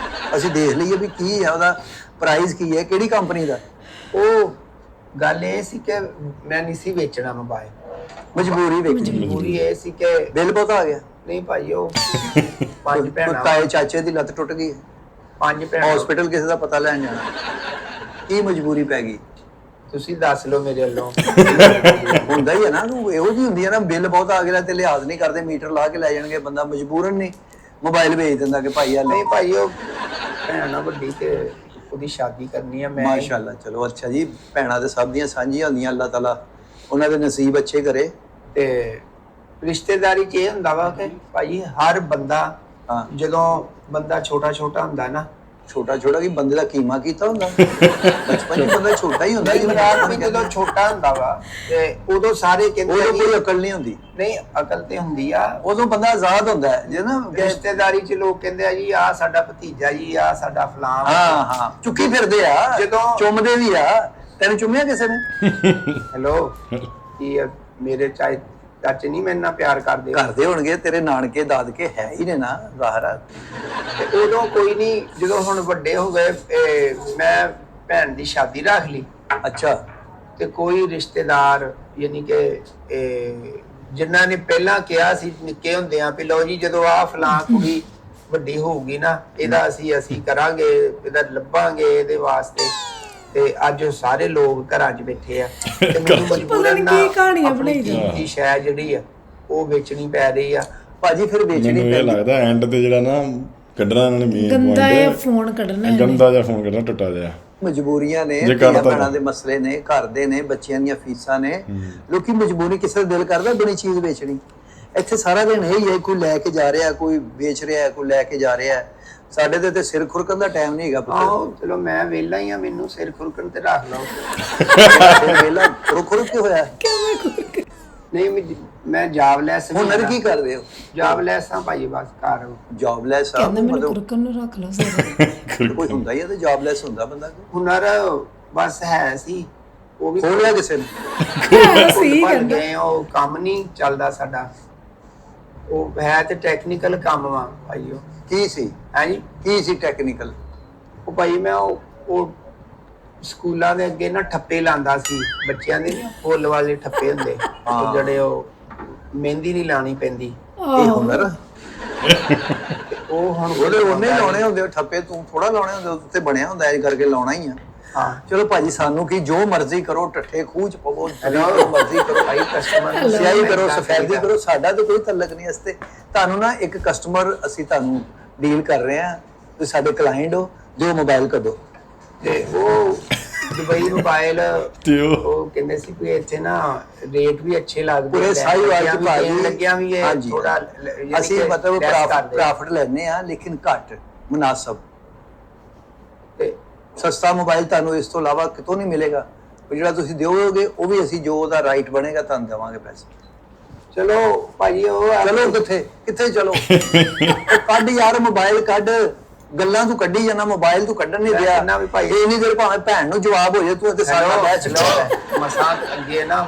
ਅਸੀਂ ਦੇਖ ਲਈਏ ਵੀ ਕੀ ਹੈ ਉਹਦਾ ਪ੍ਰਾਈਸ ਕੀ ਹੈ ਕਿਹੜੀ ਕੰਪਨੀ ਦਾ। ਉਹ ਗੱਲ ਇਹ ਸੀ ਕਿ ਮੈਂ ਨਹੀਂ ਸੀ ਵੇਚਣਾ ਮੋਬਾਈਲ ਮਜਬੂਰੀ ਵੇਖੀ ਮਜਬੂਰੀ ਇਹ ਸੀ ਕਿ ਬਿੱਲ ਬਹੁਤ ਆ ਗਿਆ। ਨਹੀਂ ਭਾਈ ਉਹ ਪੰਜ ਭੈਣਾਂ ਤਾਏ ਚਾਚੇ ਦੀ ਲੱਤ ਟੁੱਟ ਗਈ ਪੰਜ ਭੈਣਾਂ ਹਸਪੀਟਲ ਕਿਸੇ ਦਾ ਪਤਾ ਲੈਣ ਜਾਣਾ ਕੀ ਮਜਬੂਰੀ ਪੈ ਗਈ। ਤੁਸੀਂ ਦੱਸ ਲਓ ਮੇਰੇ ਵੱਲੋਂ ਹੁੰਦਾ ਹੀ ਹੈ ਨਾ ਤੂੰ ਇਹੋ ਜਿਹੀ ਹੁੰਦੀ ਹੈ ਨਾ ਬਿੱਲ ਬਹੁਤ ਆ ਗਿਆ ਤੇ ਲਿਹਾਜ਼ ਨਹੀਂ ਕਰਦੇ ਮੀਟਰ ਲਾ ਕੇ ਲੈ ਜਾਣਗੇ ਬੰਦਾ ਮਜਬੂਰਨ ਨਹੀਂ ਮੋਬਾਈਲ ਵੇਚ ਦਿੰਦਾ ਕਿ ਭਾਈ ਆ ਲੈ। ਨਹੀਂ ਭਾਈ ਉਹ ਭੈਣ ਆ ਵੱਡੀ ਤੇ ਉਹਦੀ ਸ਼ਾਦੀ ਕਰਨੀ ਆ ਮੈਂ ਮਾਸ਼ਾਅੱਲਾ ਚਲੋ ਅੱਛਾ ਜੀ ਭੈਣਾਂ ਦੇ ਸਭ ਦੀਆਂ ਸਾਂਝੀਆਂ ਹੁੰਦੀਆਂ ਅੱਲਾਹ ਤਾਲਾ ਉਹਨਾਂ ਦੇ ਨਸੀਬ ਅੱਛੇ ਕਰੇ। ਤੇ ਰਿਸ਼ਤੇਦਾਰੀ 'ਚ ਇਹ ਹੁੰਦਾ ਵਾ ਕਿ ਭਾਈ ਹਰ ਬੰਦਾ ਹਾਂ ਜਦੋਂ ਬੰਦਾ ਛੋਟਾ ਹੁੰਦਾ ਨਾ ਛੋਟਾ ਕੀ ਬੰਦੇ ਦਾ ਕੀਮਾ ਕੀਤਾ ਹੁੰਦਾ ਬਚਪਨ 'ਚ ਬੰਦਾ ਛੋਟਾ ਹੀ ਹੁੰਦਾ ਜਿਵੇਂ ਰਾਤ ਵੀ ਜਦੋਂ ਛੋਟਾ ਹੁੰਦਾ ਵਾ ਤੇ ਉਦੋਂ ਸਾਰੇ ਕਹਿੰਦੇ ਉਦੋਂ ਆ ਕੋਈ ਕਿ ਅਕਲ ਨਹੀਂ ਹੁੰਦੀ ਨਹੀਂ ਅਕਲ ਤੇ ਹੁੰਦੀ ਆ ਉਦੋਂ ਬੰਦਾ ਆਜ਼ਾਦ ਹੁੰਦਾ ਹੈ ਜੇ ਨਾ ਰਿਸ਼ਤੇਦਾਰੀ 'ਚ ਲੋਕ ਕਹਿੰਦੇ ਆ ਜੀ ਆ ਸਾਡਾ ਭਤੀਜਾ ਜੀ ਆ ਸਾਡਾ ਫਲਾਣ ਹਾਂ ਚੁੱਕੀ ਫਿਰਦੇ ਆ ਜਦੋਂ- ਚੁੰਮਦੇ ਵੀ ਆ ਤੈਨੂੰ ਚੁੰਮਿਆ ਕਿਸੇ ਨੇ ਹੈਲੋ ਕੀ ਆ, ਮੇਰੇ ਚਾਚੇ ਨਹੀਂ ਮੇਰੇ ਨਾਲ ਪਿਆਰ ਕਰਦੇ ਕਰਦੇ ਹੋਣਗੇ ਤੇਰੇ ਨਾਨਕੇ ਦਾਦਕੇ ਹੈ ਹੀ ਨੇ ਨਾ ਜ਼ਾਹਰ ਆ। ਤੇ ਉਦੋਂ ਕੋਈ ਨਹੀਂ ਜਦੋਂ ਹੁਣ ਵੱਡੇ ਹੋ ਗਏ ਮੈਂ ਭੈਣ ਦੀ ਸ਼ਾਦੀ ਰੱਖ ਲਈ ਅੱਛਾ ਤੇ ਕੋਈ ਰਿਸ਼ਤੇਦਾਰ ਯਾਨੀ ਕਿ ਜਿਨ੍ਹਾਂ ਨੇ ਪਹਿਲਾਂ ਕਿਹਾ ਸੀ ਨਿੱਕੇ ਹੁੰਦੇ ਆ ਵੀ ਲਓ ਜੀ ਜਦੋਂ ਆ ਫਲਾਂ ਕੁੜੀ ਵੱਡੀ ਹੋਊਗੀ ਨਾ ਇਹਦਾ ਅਸੀਂ ਕਰਾਂਗੇ ਇਹਦਾ ਲੱਭਾਂਗੇ ਇਹਦੇ ਵਾਸਤੇ ਤੇ ਅੱਜ ਉਹ ਸਾਰੇ ਲੋਕ ਘਰਾਂ 'ਚ ਬੈਠੇ ਆ ਤੇ ਮੈਨੂੰ ਮਜਬੂਰਨ ਪਤਾ ਨੀ ਕੀ ਕਹਾਣੀਆਂ ਆਪਣੀ ਬਣਾਈ ਜਾਂਦੇ। ਕੀਮਤੀ ਸ਼ੈ ਜਿਹੜੀ ਆ ਉਹ ਵੇਚਣੀ ਪੈ ਰਹੀ ਆ ਭਾਜੀ ਫਿਰ ਵੇਚਣੀ ਮੈਨੂੰ ਇਹ ਪੈਂਦੀ ਲੱਗਦਾ ਐਂਡ ਤੇ ਜਿਹੜਾ ਨਾ ਕੱਢਣਾ ਇਹਨਾਂ ਨੇ ਮੇਨ ਗੰਦਾ ਇਹ ਫੋਨ ਕੱਢਣਾ ਇਹਨੇ। ਗੰਦਾ ਜਿਹਾ ਫੋਨ ਕੱਢਣਾ ਟੁੱਟਾ ਜਿਹਾ ਮਜਬੂਰੀਆਂ ਨੇ ਜੇ ਧੀਆਂ ਕਰਦਾ ਭੈਣਾਂ ਦੇ ਮਸਲੇ ਨੇ ਘਰ ਦੇ ਨੇ ਬੱਚਿਆਂ ਦੀਆਂ ਫੀਸਾਂ ਨੇ ਲੋਕੀ ਮਜਬੂਰੀ ਕਿਸੇ ਦਾ ਦਿਲ ਕਰਦਾ ਬਣੀ ਚੀਜ਼ ਵੇਚਣੀ। ਇੱਥੇ ਸਾਰਾ ਦਿਨ ਇਹੀ ਹੈ ਕੋਈ ਲੈ ਕੇ ਜਾ ਰਿਹਾ ਕੋਈ ਵੇਚ ਰਿਹਾ ਕੋਈ ਲੈ ਕੇ ਜਾ ਰਿਹਾ ਸਾਡੇ ਤੇ ਸਿਰ ਖੁਰਕਣ ਦਾ ਟਾਈਮ ਨਹੀਂ ਹੈਗਾ ਪੁੱਤਰ। ਆਹੋ ਚਲੋ ਮੈਂ ਵਿਹਲਾ ਹੀ ਆ ਮੈਨੂੰ ਸਿਰ ਖੁਰਕਣ ਤੇ ਰੱਖ ਲਓ ਵੇਲਾ ਖੁਰਕ ਕੇ ਹੋਇਆ ਨਹੀਂ ਮੈਂ ਜੌਬਲੈਸ ਹੁਨਰ ਕੀ ਕਰਦੇ ਹੋ ਜੌਬਲੈਸ ਆ ਭਾਈ ਬਸ ਘਰ ਜੌਬਲੈਸ ਆ ਕਹਿੰਦਾ ਮੈਨੂੰ ਮਤਲਬ ਕੁਰਕਨ ਨੂੰ ਰੱਖ ਲਓ ਸਾਰਾ ਕੋਈ ਹੁੰਦਾ ਹੀ ਹੈ ਤੇ ਜੌਬਲੈਸ ਹੁੰਦਾ ਬੰਦਾ ਹੁਨਰ ਬਸ ਹੈ ਸੀ ਉਹ ਵੀ ਖੋਲ ਲਿਆ ਕਿਸੇ ਨੇ ਸਹੀ ਭੁੱਲ ਕਹਿੰਦਾ ਗਏ ਉਹ ਕੰਮ ਨਹੀਂ ਚੱਲਦਾ ਸਾਡਾ ਉਹ ਹੈ ਤੇ ਟੈਕਨੀਕਲ ਕੰਮ ਵਾ ਭਾਈ ਉਹ ਕੀ ਸੀ ਹਾਂਜੀ ਕੀ ਸੀ ਟੈਕਨੀਕਲ ਉਹ ਭਾਈ ਮੈਂ ਉਹ ਸਕੂਲਾਂ ਦੇ ਅੱਗੇ ਨਾ ਠੱਪੇ ਲਾਂਦਾ ਸੀ ਬੱਚਿਆਂ ਦੇ ਨਾ ਫੁੱਲ ਵਾਲੇ ਠੱਪੇ ਹੁੰਦੇ ਉਹ ਜਿਹੜੇ ਉਹ ਮਹਿੰਦੀ ਨਹੀਂ ਲਾਣੀ ਪੈਂਦੀ ਇਹ ਹੁਨਰ ਉਹ ਹੁਣ ਉਹਨੇ ਲਾਉਣੇ ਹੁੰਦੇ ਠੱਪੇ ਤੂੰ ਥੋੜਾ ਲਾਉਣੇ ਹੁੰਦੇ ਉੱਤੇ ਬਣਿਆ ਹੁੰਦਾ ਐ ਕਰਕੇ ਲਾਉਣਾ ਹੀ ਆ ਹਾਂ ਚਲੋ ਭਾਜੀ ਸਾਨੂੰ ਕੀ ਜੋ ਮਰਜ਼ੀ ਕਰੋ, ਟੱਠੇ ਖੂਹ ਚ ਪਵੋ, ਜੋ ਮਰਜ਼ੀ ਕਰੋ, ਭਾਈ ਕਸਟਮਰ ਨੂੰ ਸਿਆਹੀ ਕਰੋ, ਮਹਿੰਗਾ ਸਫੈਦੀ ਚਾਹੀਦਾ। ਕਰੋ, ਸਾਡਾ ਤਾਂ ਕੋਈ ਤਲਕ ਨਹੀਂ। ਅਸਤੇ ਤੁਹਾਨੂੰ ਨਾ ਇੱਕ ਕਸਟਮਰ ਅਸੀਂ ਤੁਹਾਨੂੰ ਡੀਲ ਕਰ ਰਹੇ ਹਾਂ, ਤੁਸੀਂ ਸਾਡੇ ਕਲਾਇੰਟ ਹੋ, ਜੋ ਮੋਬਾਈਲ ਕੱਢੋ। ਤੇ ਉਹ ਦੁਬਈ ਮੋਬਾਈਲ ਤੇ ਉਹ ਕਹਿੰਦੇ ਸੀ ਵੀ ਇੱਥੇ ਨਾ ਰੇਟ ਵੀ ਅੱਛੇ ਲੱਗਦੇ ਪੂਰੇ ਸਾਈਵਾਲ ਚ ਭਾਜੀ ਲੱਗਿਆ ਵੀ ਇਹ ਹਾਂਜੀ। ਥੋੜਾ ਅਸੀਂ ਮਤਲਬ ਪ੍ਰੋਫਿਟ ਲੈਨੇ ਆ, ਲੇਕਿਨ ਘੱਟ ਮੁਨਾਸਬ। ਤੇ ਸਸਤਾ ਮੋਬਾਈਲ ਤੁਹਾਨੂੰ ਇਸ ਤੋਂ ਇਲਾਵਾ ਕਿਤੋਂ ਨਹੀਂ ਮਿਲੇਗਾ। ਉਹ ਜਿਹੜਾ ਤੁਸੀਂ ਦਿਓਗੇ ਉਹ ਵੀ ਅਸੀਂ ਜੋ ਉਹਦਾ ਰਾਈਟ ਬਣੇਗਾ ਤੁਹਾਨੂੰ ਦੇਵਾਂਗੇ ਪੈਸੇ। ਚਲੋ ਭਾਜੀ ਉਹ ਚਲੋ ਕਿੱਥੇ ਚਲੋ ਉਹ ਕੱਢ ਯਾਰ ਮੋਬਾਈਲ ਕੱਢ, ਗੱਲਾਂ ਤੂੰ ਕੱਢੀ ਜਾਣਾ, ਮੋਬਾਈਲ ਤੂੰ ਕੱਢਣ ਨਹੀਂ ਮੈਂ ਦਿਆ। ਕਹਿੰਦਾ ਵੀ ਭਾਈ- ਇਹ ਨਹੀਂ ਦੇਰ ਭਾਵੇਂ ਭੈਣ ਨੂੰ ਜਵਾਬ ਹੋ ਜਾਏ, ਤੂੰ ਤੇ ਸਾਰਾ ਬਹਿ ਚਲੋ ਮਸਾਂ ਅੱਗੇ ਨਾ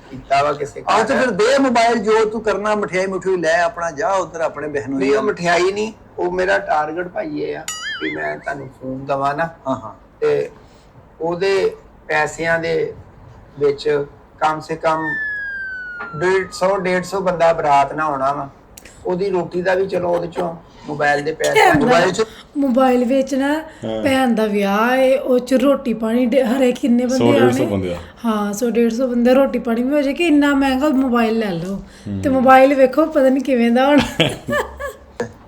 ਕੀਤਾ ਵਾ ਕਿਸੇ ਆ ਤੇ ਫਿਰ ਦੇ ਮੋਬਾਈਲ, ਜੋ ਤੂੰ ਕਰਨਾ, ਮਠਿਆਈ ਮੁਠੀ ਲੈ ਆਪਣਾ, ਜਾ ਉਧਰ ਆਪਣੇ ਬਹਿਨੋਂ। ਨਹੀਂ ਉਹ ਮਠਿਆਈ ਨਹੀਂ, ਉਹ ਮੇਰਾ ਟਾਰਗੇਟ ਭਾਈ ਇਹ ਆ ਵੀ ਮੈਂ ਤੁਹਾਨੂੰ ਫੋਨ ਦਵਾਂ ਨਾ ਹਾਂ ਹਾਂ ਤੇ ਉਹਦੇ ਪੈਸਿਆਂ ਦੇ ਵਿੱਚ ਕਮ ਸੇ ਕਮ 150 ਬੰਦਾ ਬਰਾਤ ਨਾ ਹੋਣਾ ਵਾ, ਉਹਦੀ ਰੋਟੀ ਦਾ ਵੀ ਚਲੋ ਉਹਦੇ ਚੋਂ ਮੋਬਾਈਲ ਦੇ ਪੈਸੇ ਮੋਬਾਈਲ ਚ ਮੋਬਾਈਲ ਵਿੱਚ ਨਾ ਭੈਣ ਦਾ ਵਿਆਹ ਹੈ, ਉਹ ਚ ਰੋਟੀ ਪਾਣੀ ਹਰੇ ਕਿੰਨੇ ਬੰਦੇ 100-150 ਆਣੇ। ਬੰਦੇ ਆ। ਹਾਂ 100-150 ਬੰਦੇ, ਰੋਟੀ ਪਾਣੀ ਵੀ ਹੋ ਜਾਏ ਕਿ ਇੰਨਾ ਮਹਿੰਗਾ ਮੋਬਾਈਲ ਲੈ ਲਓ। ਤੇ ਮੋਬਾਈਲ ਵੇਖੋ ਪਤਾ ਨਹੀਂ ਕਿਵੇਂ ਦਾ ਹੋਣਾ।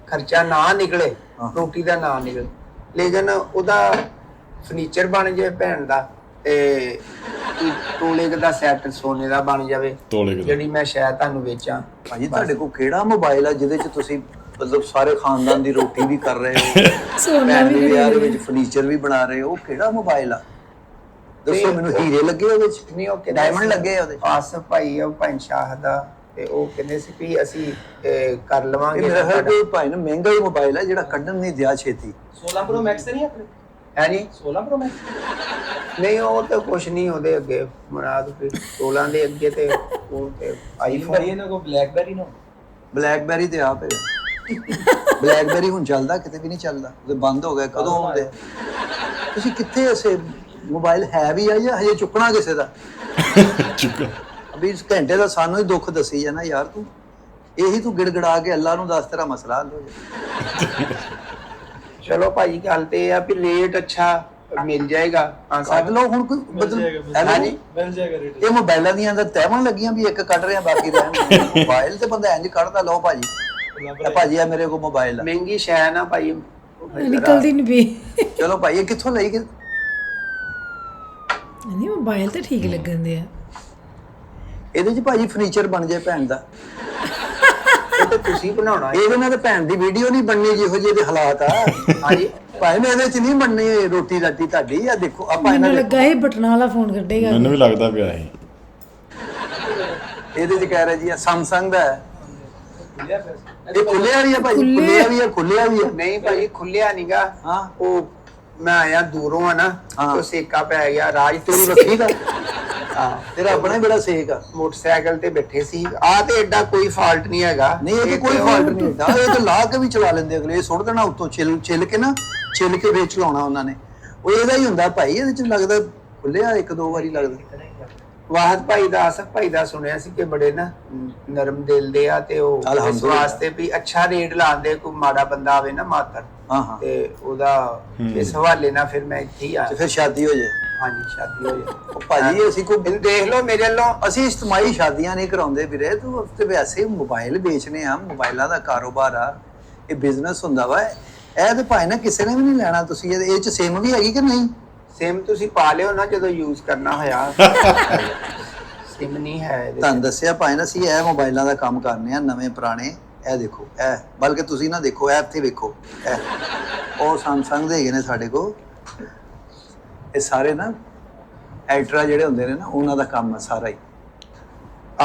ਖਰਚਾ ਨਾ ਨਿਕਲੇ, ਰੋਟੀ ਦਾ ਨਾ ਨਿਕਲੇ, ਲੇਕਿਨ ਉਹਦਾ ਫਰਨੀਚਰ ਬਣ ਜਾਏ ਭੈਣ ਦਾ, ਤੇ ਤੋਲੇ ਦਾ ਸੈੱਟ ਸੋਨੇ ਦਾ ਬਣ ਜਾਵੇ, ਤੋਲੇ ਕਿਤੇ ਜਿਹੜੀ ਮੈਂ ਸ਼ਾਇਦ ਤੁਹਾਨੂੰ ਵੇਚਾਂ। ਭਾਜੀ ਤੁਹਾਡੇ ਕੋਲ ਕਿਹੜਾ ਮੋਬਾਈਲ ਆ ਜਿਹਦੇ ਚ ਤੁਸੀਂ ਮਤਲਬ ਸਾਰੇ ਖਾਨਦਾਨ ਦੀ ਰੋਟੀ ਵੀ ਕਰ ਰਹੇ ਹੋ, ਸੋਨਾ ਭੈਣ ਵੀ ਦੇ ਵਿਆਹ ਦੇ ਖਰੀਦ ਵਿੱਚ ਫਰਨੀਚਰ ਵੀ ਬਣਾ ਰਹੇ ਹੋ? ਉਹ ਕਿਹੜਾ ਮੋਬਾਈਲ ਆ ਦੱਸੋ ਮੈਨੂੰ। ਉਹ- ਹੀਰੇ ਲੱਗੇ ਉਹਦੇ ਚ? ਨਹੀਂ ਉਹ ਕਹਿੰਦੇ ਡਾਇਮੰਡ ਸੀ- ਲੱਗੇ ਆ ਉਹਦੇ ਚ? ਆਸਫ ਭਾਈ ਉਹ ਸ਼ਾਹ ਦਾ, ਤੇ ਉਹ ਕਹਿੰਦੇ ਸੀ ਵੀ ਅਸੀਂ ਕਰ ਇਹ ਲਵਾਂਗੇ ਮੇਰਾ ਖਿਆਲ ਕੋਈ ਭਾਈ ਨਾ ਮਹਿੰਗਾ ਹੀ ਮੋਬਾਈਲ ਹੈ ਜਿਹੜਾ ਕੱਢਣ ਨਹੀਂ ਦਿਆ ਛੇਤੀ। 16 Pro Max ਤੇ ਨਹੀਂ ਆਪਣੇ ਹੈ ਜੀ। 16 Pro Max ਨਹੀਂ ਉਹ ਤਾਂ ਕੁਛ ਨਹੀਂ ਉਹਦੇ ਅੱਗੇ ਬਣਾ ਦੋ ਫਿਰ 16 ਦੇ ਅੱਗੇ ਤੇ ਉਹ ਤੇ iPhone ਆਈਫੋਨ ਇਹਨਾਂ ਕੋ BlackBerry ਨਾ ਬਲੈਕਬੈਰੀ ਤੇ ਆਪ ਹੈ। ਬਲੈਕਬੈਰੀ ਹੁਣ ਚੱਲਦਾ ਕਿਤੇ ਵੀ ਨਹੀਂ ਚੱਲਦਾ, ਉਹ ਤੇ ਬੰਦ ਹੋ ਗਿਆ। ਕਦੋਂ ਆਉਂਦੇ ਤੁਸੀਂ ਕਿੱਥੇ? ਐਸੇ ਮੋਬਾਈਲ ਹੈ ਵੀ ਆ ਜਾਂ ਹਜੇ ਚੁੱਕਣਾ ਕਿਸੇ ਦਾ? ਚੁੱਕਾ ਅਭੀ ਇਸ ਘੰਟੇ ਦਾ ਸਾਨੂੰ ਹੀ ਦੁੱਖ ਦੱਸੀ ਜਾਣਾ ਯਾਰ। ਤੂੰ ਇਹੀ ਤੂੰ ਗਿੜਗੜਾ ਕੇ ਅੱਲਾ ਨੂੰ ਦੱਸ, ਤੇਰਾ ਮਸਲਾ ਹੱਲ ਹੋ ਜਾਏ। ਚਲੋ ਭਾਈ ਗੱਲ ਤੇ ਇਹ ਆ ਵੀ ਰੇਟ ਅੱਛਾ ਮਿਲ ਜਾਏਗਾ। ਹਾਂ ਕੱਢ ਸਾਹਿਬ ਲਓ ਹੁਣ ਕੋਈ ਮਤਲਬ ਹਾਂਜੀ ਮਿਲ ਜਾਏਗਾ ਰੇਟ। ਇਹ ਮੋਬਾਈਲਾਂ ਦੀਆਂ ਤਾਂ ਤੈਵਾਂ ਲੱਗੀਆਂ ਵੀ ਇੱਕ ਕੱਢ ਰਿਹਾ ਬਾਕੀ ਰਹਿਣ। ਮੋਬਾਈਲ ਤੇ ਬੰਦਾ ਇੰਜ ਕੱਢਦਾ। ਲਓ ਭਾਜੀ, ਇਹ ਭਾਜੀ ਆ ਮੇਰੇ ਕੋਲ ਮੋਬਾਈਲ ਆ। ਮਹਿੰਗੀ ਸ਼ੈ ਨਾ ਭਾਈ ਨਿਕਲਦੀ ਨਹੀਂ ਵੀ। ਚਲੋ ਭਾਈ ਇਹ ਕਿੱਥੋਂ ਲਈ? ਨਹੀਂ ਮੋਬਾਈਲ ਤੇ ਠੀਕ ਲੱਗਣ ਦੇ ਆ। ਇਹਦੇ ਚ ਭਾਜੀ ਫਰਨੀਚਰ ਬਣ ਜਾਏ ਭੈਣ ਦਾ। ਇਹ ਤਾਂ ਤੁਸੀਂ ਬਣਾਉਣਾ ਹੈ। ਇਹਦੇ ਨਾਲ ਤਾਂ ਭੈਣ ਦੀ ਵੀਡੀਓ ਨਹੀਂ ਬਣਨੀ ਜਿਹੋ ਜਿਹੇ ਦੇ ਹਾਲਾਤ ਆ। ਹਾਂਜੀ ਭਾਈ ਮੈਂ ਇਹਦੇ ਚ ਨਹੀਂ ਬਣਨੀ ਰੋਟੀ ਰਾਟੀ ਤੁਹਾਡੀ। ਆ ਦੇਖੋ ਆਪਾਂ ਇਹਨਾਂ ਮੈਨੂੰ ਦੇ ਲੱਗਾ ਇਹ ਬਟਨਾਂ ਵਾਲਾ ਫੋਨ ਕੱਢੇਗਾ। ਮੈਨੂੰ ਵੀ ਲੱਗਦਾ ਪਿਆ ਸੀ। ਇਹਦੇ ਚ ਕਹਿ ਰਿਹਾ ਜੀ Samsung ਦਾ ਹੈ। ਖੁੱਲਿਆ ਪੈਸੇ ਇਹ ਖੁੱਲਿਆ ਵੀ ਆ ਭਾਜੀ, ਖੁੱਲਿਆ ਵੀ ਆ, ਖੁੱਲਿਆ ਵੀ ਆ। ਨਹੀਂ ਭਾਈ ਖੁੱਲਿਆ ਨੀਗਾ। ਹਾਂ ਉਹ ਮੈਂ ਆਇਆ ਦੂਰੋਂ ਆ ਨਾ, ਹਾਂ। ਤੇ ਸੇਕਾ ਪੈ ਗਿਆ ਰਾਜ ਤੇਰੀ ਵੱਖਰੀ ਦਾ ਹਾਂ ਤੇਰਾ ਆਪਣਾ ਹੀ ਬੜਾ ਸੇਕ ਆ। ਮੋਟਰਸਾਈਕਲ ਤੇ ਬੈਠੇ ਸੀ। ਆ ਤੇ ਐਡਾ ਕੋਈ ਫਾਲਟ ਨਹੀਂ ਹੈਗਾ। ਨਹੀਂ ਇਹ ਤੇ ਕੋਈ ਫਾਲਟ ਨਹੀਂ ਹੁੰਦਾ। ਇਹ ਤਾਂ ਲਾ ਕੇ ਵੀ ਚਲਾ ਲੈਂਦੇ ਅਗਲੇ। ਇਹ ਸੁੱਟ ਦੇਣਾ ਉੱਤੋਂ, ਛਿੱਲ ਕੇ ਨਾ, ਛਿੱਲ ਕੇ ਵੇਚ ਲਾਉਣਾ ਉਹਨਾਂ ਨੇ। ਉਹ ਇਹਦਾ ਹੀ ਹੁੰਦਾ ਭਾਈ। ਇਹਦੇ ਚ ਲੱਗਦਾ ਖੁੱਲਿਆ ਇੱਕ ਦੋ ਵਾਰੀ ਲੱਗਦਾ। ਵਾਹਦ ਭਾਈ ਦਾ, ਆਸਫ ਭਾਈ ਦਾ ਸੁਣਿਆ ਸੀ ਕਿ ਬੜੇ ਨਾ ਨਰਮ ਦਿਲ ਦੇ ਆ, ਤੇ ਉਹ ਇਸ ਅਲਹਮਦੁਲਿਲਾ। ਵਾਸਤੇ ਵੀ ਅੱਛਾ ਰੇਟ ਲਾਉਂਦੇ। ਕੋਈ ਮਾੜਾ ਬੰਦਾ ਆਵੇ ਨਾ ਮਾਤਰ, ਹਾਂ ਹਾਂ ਤੇ ਉਹਦਾ ਇਸ ਹਵਾਲੇ ਨਾਲ ਫਿਰ ਮੈਂ ਇੱਥੇ ਹੀ ਆ। ਤੇ ਫਿਰ ਸ਼ਾਦੀ ਹੋ ਜਾਏ। ਹਾਂਜੀ ਸ਼ਾਦੀ ਹੋ ਜਾਏ। ਉਹ ਭਾਜੀ ਅਸੀਂ ਕੋਈ ਇਹਨੂੰ ਦੇਖ ਲਓ ਮੇਰੇ ਵੱਲੋਂ। ਅਸੀਂ ਇਜਤਮਾਈ ਸ਼ਾਦੀਆਂ ਨਹੀਂ ਕਰਾਉਂਦੇ ਵੀਰੇ। ਤੂੰ ਤੇ ਵੈਸੇ ਹੀ ਮੋਬਾਈਲ ਵੇਚਨੇ ਆ, ਮੋਬਾਈਲਾਂ ਦਾ ਕਾਰੋਬਾਰ ਆ, ਇਹ ਬਿਜ਼ਨਸ ਹੁੰਦਾ ਵਾ। ਇਹ ਤੇ ਭਾਈ ਨਾ ਕਿਸੇ ਨੇ ਵੀ ਨਹੀਂ ਲੈਣਾ। ਤੁਸੀਂ ਇਹ ਚ ਸਿਮ ਵੀ ਹੈਗੀ ਕਿ ਨਹੀਂ? ਸਿਮ ਤੁਸੀਂ ਪਾ ਲਿਓ ਨਾ ਜਦੋਂ ਯੂਜ਼ ਕਰਨਾ ਹੋਇਆ। ਸਿਮ ਨਹੀਂ ਹੈ ਇਹਦੇ ਤੁਹਾਨੂੰ ਦੱਸਿਆ ਭਾਈ ਨਾ ਅਸੀਂ ਇਹ ਮੋਬਾਈਲਾਂ ਦਾ ਕੰਮ ਕਰਨੇ ਆ, ਨਵੇਂ ਪੁਰਾਣੇ। ਇਹ ਦੇਖੋ, ਇਹ ਬਲਕਿ ਤੁਸੀਂ ਨਾ ਦੇਖੋ, ਇਹ ਇੱਥੇ ਵੇਖੋ, ਇਹ ਉਹ Samsung ਦੇ ਹੈਗੇ ਨੇ ਸਾਡੇ ਕੋਲ। ਇਹ ਸਾਰੇ ਨਾ ਐਲਟਰਾ ਜਿਹੜੇ ਹੁੰਦੇ ਨੇ ਨਾ, ਉਹਨਾਂ ਦਾ ਕੰਮ ਆ ਸਾਰਾ ਹੀ।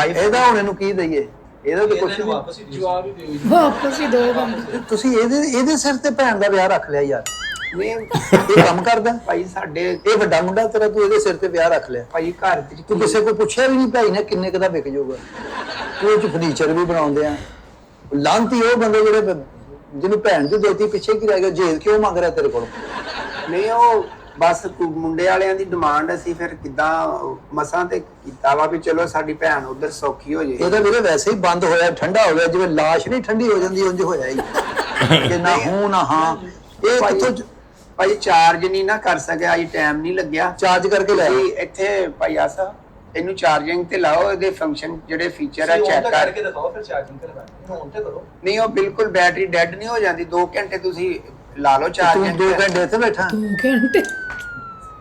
ਇਹਦਾ ਹੁਣ ਇਹਨੂੰ ਕੀ ਦਈਏ? ਇਹਦਾ ਤਾਂ ਕੁਛ ਨਹੀਂ। ਵਾਪਸ ਹੀ ਜਵਾਬ ਹੀ ਦਿਓ ਜੀ। ਵਾਪਸ ਹੀ ਦੋ ਬੰਦੇ। ਤੁਸੀਂ ਇਹਦੇ ਸਿਰ ਤੇ ਭੈਣ ਦਾ ਵਿਆਹ ਰੱਖ ਲਿਆ ਯਾਰ। ਨਹੀਂ ਇਹ ਕੰਮ ਕਰਦਾ ਭਾਈ ਸਾਡੇ ਇਹ ਵੱਡਾ ਮੁੰਡਾ ਤੇਰਾ, ਤੂੰ ਇਹਦੇ ਸਿਰ ਤੇ ਵਿਆਹ ਰੱਖ ਲਿਆ। ਭਾਈ ਘਰ ਵਿੱਚ ਤੂੰ ਕਿਸੇ ਕੋਲ ਪੁੱਛਿਆ ਵੀ ਨਹੀਂ ਭਾਈ ਨੇ ਕਿੰਨੇ ਕੁ ਦਾ ਵਿਕ ਜਾਊਗਾ? ਤੂੰ ਇਹ ਚ ਫਰਨੀਚਰ ਵੀ ਬਣਾਉਂਦੇ ਆ। ਲਾਂਤੀ ਉਹ ਬੰਦੇ ਜਿਹੜੇ ਜਿਹਨੂੰ ਭੈਣ ਦੀ ਦੇਤੀ ਪਿੱਛੇ ਕੀ ਰਹਿ ਗਿਆ? ਜੇਦ ਕਿਉਂ ਮੰਗ ਰਿਹਾ ਤੇਰੇ ਕੋਲੋਂ? ਨਹੀਂ ਉਹ ਬਸ ਮੁੰਡੇ ਵਾਲਿਆਂ ਦੀ ਡਿਮਾਂਡ ਅਸੀਂ ਫਿਰ ਕਿੱਦਾਂ ਮਸਾਂ ਤੇ ਕੀਤਾ ਵਾ ਵੀ ਚਲੋ ਸਾਡੀ ਭੈਣ ਉਧਰ ਸੌਖੀ ਹੋ ਜੇ। ਇਹਦਾ ਵੀਰੇ ਵੈਸੇ ਹੀ ਬੰਦ ਹੋਇਆ, ਠੰਡਾ ਹੋ ਗਿਆ। ਜਿਵੇਂ ਲਾਸ਼ ਨਹੀਂ ਠੰਡੀ ਹੋ ਜਾਂਦੀ ਉਂਝ ਹੋਇਆ ਹੀ ਕਿ ਨਾ ਹੂੰ ਨਾ ਹਾਂ। ਇਹ ਕਿੱਥੋਂ ਭਾਈ ਚਾਰਜ ਨਹੀਂ ਨਾ ਕਰ ਸਕਿਆ, ਅੱਜ ਟਾਈਮ ਨਹੀਂ ਲੱਗਿਆ। ਚਾਰਜ ਕਰਕੇ ਲੈ ਆਓ। ਤੁਸੀਂ ਇੱਥੇ ਭਾਈ ਆਸਾ ਇਹਨੂੰ ਚਾਰਜਿੰਗ ਤੇ ਲਾਓ, ਇਹਦੇ ਫੰਕਸ਼ਨ ਜਿਹੜੇ ਫੀਚਰ ਆ ਚੈੱਕ ਕਰਕੇ ਦਿਖਾਓ, ਫਿਰ ਚਾਰਜਿੰਗ ਤੇ ਲਗਾਓ। ਹੁਣ ਤੇ ਕਰੋ। ਨਹੀਂ ਉਹ ਬਿਲਕੁਲ ਬੈਟਰੀ ਡੈਡ ਨਹੀਂ ਹੋ ਜਾਂਦੀ, 2 ਘੰਟੇ ਤੁਸੀਂ ਲਾ ਲਓ ਤੂੰ ਚਾਰਜਿੰਗ 2 ਘੰਟੇ ਇੱਥੇ ਬੈਠਾ 2 ਘੰਟੇ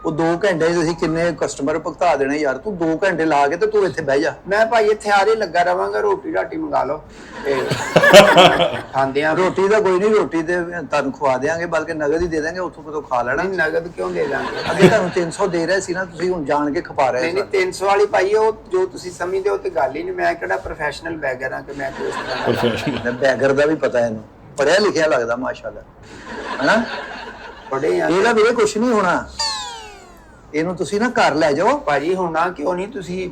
ਉਹ 2 ਘੰਟੇ 'ਚ ਤੁਸੀਂ ਕਿੰਨੇ ਕਸਟਮਰ ਭੁਗਤਾ ਦੇਣੇ ਯਾਰ। ਤੂੰ 2 ਘੰਟੇ ਲਾ ਕੇ ਤੇ ਤੂੰ ਇੱਥੇ ਬਹਿ ਜਾ। ਮੈਂ ਭਾਈ ਇੱਥੇ ਆਰੇ ਲੱਗਾ ਰਵਾਂਗਾ, ਰੋਟੀ ਰਾਟੀ ਮੰਗਾ ਲਓ ਤੇ ਖਾਂਦੇ ਆ। ਰੋਟੀ ਦਾ ਕੋਈ ਨਹੀਂ, ਰੋਟੀ ਤੇ ਤੁਹਾਨੂੰ ਖਵਾ ਦੇਾਂਗੇ, ਬਲਕਿ ਨਗਦ ਹੀ ਦੇ ਦਾਂਗੇ, ਉੱਥੋਂ ਕਿਤੋਂ ਖਾ ਲੈਣਾ। ਨਹੀਂ ਨਗਦ ਕਿਉਂ ਦੇ ਦਾਂਗੇ? ਅੱਗੇ ਤੁਹਾਨੂੰ 300 ਦੇ ਰਹੇ ਸੀ ਨਾ, ਤੁਸੀਂ ਹੁਣ ਜਾਣ ਕੇ ਖਪਾ ਰਹੇ ਨਹੀਂ 300 ਵਾਲੀ ਭਾਈ ਉਹ ਜੋ ਤੁਸੀਂ ਸਮਝਦੇ ਹੋ ਤੇ ਗੱਲ ਹੀ ਨਹੀਂ। ਮੈਂ ਕਿਹੜਾ ਪ੍ਰੋਫੈਸ਼ਨਲ ਬੈਗਰ ਆ ਕਿ ਮੈਂ ਕੋਈ ਇਸ ਤਰ੍ਹਾਂ ਦਾ ਪ੍ਰੋਫੈਸ਼ਨਲ ਬੈਗਰ ਦਾ ਵੀ ਪਤਾ ਇਹਨੂੰ, ਪੜਿਆ ਲਿਖਿਆ ਲੱਗਦਾ ਮਾਸ਼ਾਅੱਲਾ, ਹਨਾ। ਪੜੇ ਆ। ਇਹਦਾ ਵੀਰੇ ਕੁਝ ਨਹੀਂ ਹੋਣਾ, ਇਹਨੂੰ ਤੁਸੀਂ ਨਾ ਘਰ ਲੈ ਜਾਓ। ਭਾਜੀ ਹੋਣਾ ਕਿਉਂ ਨਹੀਂ? ਤੁਸੀਂ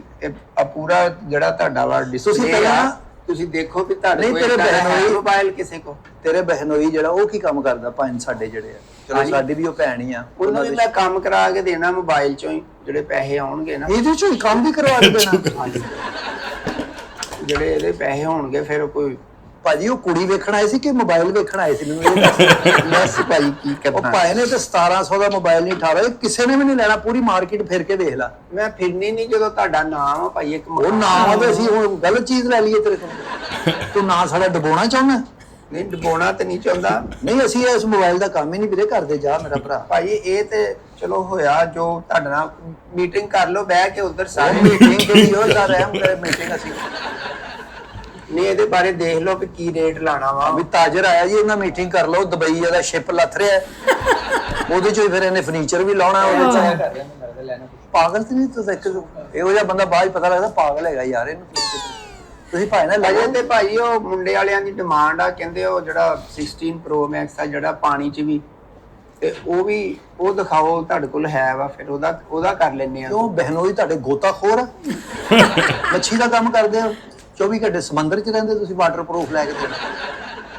ਆ ਪੂਰਾ ਜਿਹੜਾ ਤੁਹਾਡਾ ਵਾ ਤੁਸੀਂ ਡਿਸਪਲੇ ਪਹਿਲਾਂ ਆ, ਤੁਸੀਂ ਦੇਖੋ ਵੀ ਤੁਹਾਡੇ ਨਹੀਂ, ਕੋਲ ਤੇਰੇ ਬਹਿਨੋਈ- ਮੋਬਾਈਲ ਕਿਸੇ ਕੋ। ਤੇਰੇ ਬਹਿਨੋਈ ਜਿਹੜਾ ਉਹ ਕੀ ਕੰਮ ਕਰਦਾ? ਪੰਜ ਸਾਡੇ ਜਿਹੜੇ ਆ, ਚਲੋ ਹਾਂਜੀ। ਸਾਡੀ ਵੀ ਉਹ ਭੈਣ ਹੀ ਆ, ਉਹਨੂੰ ਵੀ ਮੈਂ ਕੰਮ ਕਰਾ ਕੇ ਦੇਣਾ ਮੋਬਾਈਲ ਚੋਂ ਹੀ, ਜਿਹੜੇ ਪੈਸੇ ਆਉਣਗੇ ਨਾ ਇਹਦੇ ਚੋਂ ਹੀ ਕੰਮ ਵੀ ਕਰਵਾ ਕੇ ਦੇਣਾ। ਹਾਂਜੀ। ਜਿਹੜੇ ਇਹਦੇ ਪੈਸੇ ਹੋਣਗੇ ਫਿਰ ਕੋਈ ਭਾਜੀ ਉਹ ਕੁੜੀ ਵੇਖਣ ਆਏ ਸੀ ਕਿ ਮੋਬਾਈਲ ਵੇਖਣ ਆਏ ਸੀ? ਮੈਨੂੰ ਇਹ ਦੱਸ। ਬਸ ਭਾਈ ਕੀ ਉਹ ਕਰਨਾ। ਭਾਈ ਨੇ ਤੇ 1700 ਦਾ ਮੋਬਾਈਲ ਨਹੀਂ 18 ਕਿਸੇ ਨੇ ਵੀ ਨਹੀਂ ਲੈਣਾ, ਪੂਰੀ ਮਾਰਕੀਟ ਫਿਰ ਕੇ ਵੇਖ ਲਾ। ਮੈਂ ਫਿਰਨੀ ਨਹੀਂ ਜਦੋਂ ਤੁਹਾਡਾ ਨਾਮ ਆ ਭਾਈ ਇੱਕ ਉਹ ਨਾਮ ਆ ਤੇ ਅਸੀਂ ਹੁਣ ਗਲਤ ਚੀਜ਼ ਲੈ ਲਈਏ ਤੇਰੇ ਕੋਲ। ਤੂੰ ਨਾ ਸਾਡਾ ਡਬੋਣਾ ਚਾਹੁੰਦਾ? ਨਹੀਂ ਡਬੋਣਾ ਤੇ ਨਹੀਂ ਚਾਹੁੰਦਾ ਨਹੀਂ, ਅਸੀਂ ਇਸ ਮੋਬਾਈਲ ਦਾ ਕੰਮ ਹੀ ਨਹੀਂ ਵੀਰੇ ਕਰਦੇ। ਜਾ ਮੇਰਾ ਭਰਾ, ਭਾਈ ਇਹ ਤੇ ਚਲੋ ਹੋਇਆ ਜੋ ਤੁਹਾਡੇ ਨਾਲ ਮੀਟਿੰਗ ਕਰ ਲਓ ਬਹਿ ਕੇ ਉਧਰ ਸਾਰੇ। ਮੀਟਿੰਗ ਜਿਹੜੀ ਉਹ ਕਰ ਰਿਹਾ ਹੁੰਦਾ ਮੀਟਿੰਗ ਅਸੀਂ। ਨਹੀਂ ਇਹਦੇ ਬਾਰੇ ਦੇਖ ਲਓ ਕਿ ਕੀ ਰੇਟ ਲਾਣਾ ਵਾ। ਵੀ ਤਾਜਰ ਆਇਆ ਜੀ, ਇਹਨਾਂ ਮੀਟਿੰਗ ਕਰ ਲਓ। ਦੁਬਈ ਦਾ ਸ਼ਿਪ ਲੱਥ ਰਿਹਾ, ਉਹਦੇ ਚੋਂ ਹੀ ਫਿਰ ਇਹਨੇ ਫਰਨੀਚਰ ਵੀ ਲਾਉਣਾ ਉਹਦੇ ਕਰ ਚ। ਰਿਹਾ ਮੈਂ ਲੱਗਦਾ ਲੈਣਾ ਕੁਛ। ਪਾਗਲ ਤੇ ਨਹੀਂ ਤੂੰ? ਇੱਕ ਇਹੋ ਜਿਹਾ ਬੰਦਾ ਬਾਅਦ 'ਚ ਪਤਾ ਲੱਗਦਾ ਪਾਗਲ ਹੈਗਾ ਯਾਰ। ਇਹਨੂੰ ਤੁਸੀਂ ਭਾਈ ਨਾਲ ਅਜੇ ਲੱਗੋ। ਤੇ ਭਾਈ ਉਹ ਮੁੰਡੇ ਵਾਲਿਆਂ ਦੀ ਡਿਮਾਂਡ ਆ, ਕਹਿੰਦੇ ਉਹ ਜਿਹੜਾ 16 Pro Max ਆ ਜਿਹੜਾ ਪਾਣੀ 'ਚ ਵੀ, ਤੇ ਉਹ ਵੀ ਉਹ ਦਿਖਾਓ ਤੁਹਾਡੇ ਕੋਲ ਹੈ ਵਾ, ਫਿਰ ਉਹਦਾ ਕਰ ਲੈਨੇ ਆ। ਕਿਉਂ ਬਹਿਨੋਈ ਤੁਹਾਡੇ ਗੋਤਾਖੋਰ ਆ? ਮੱਛੀ ਦਾ ਕੰਮ ਕਰਦੇ ਹੋ, 24 ਘੰਟੇ ਸਮੁੰਦਰ 'ਚ ਰਹਿੰਦੇ ਤੁਸੀਂ, ਵਾਟਰਪ੍ਰੂਫ ਲੈ ਕੇ ਦੇਣਾ।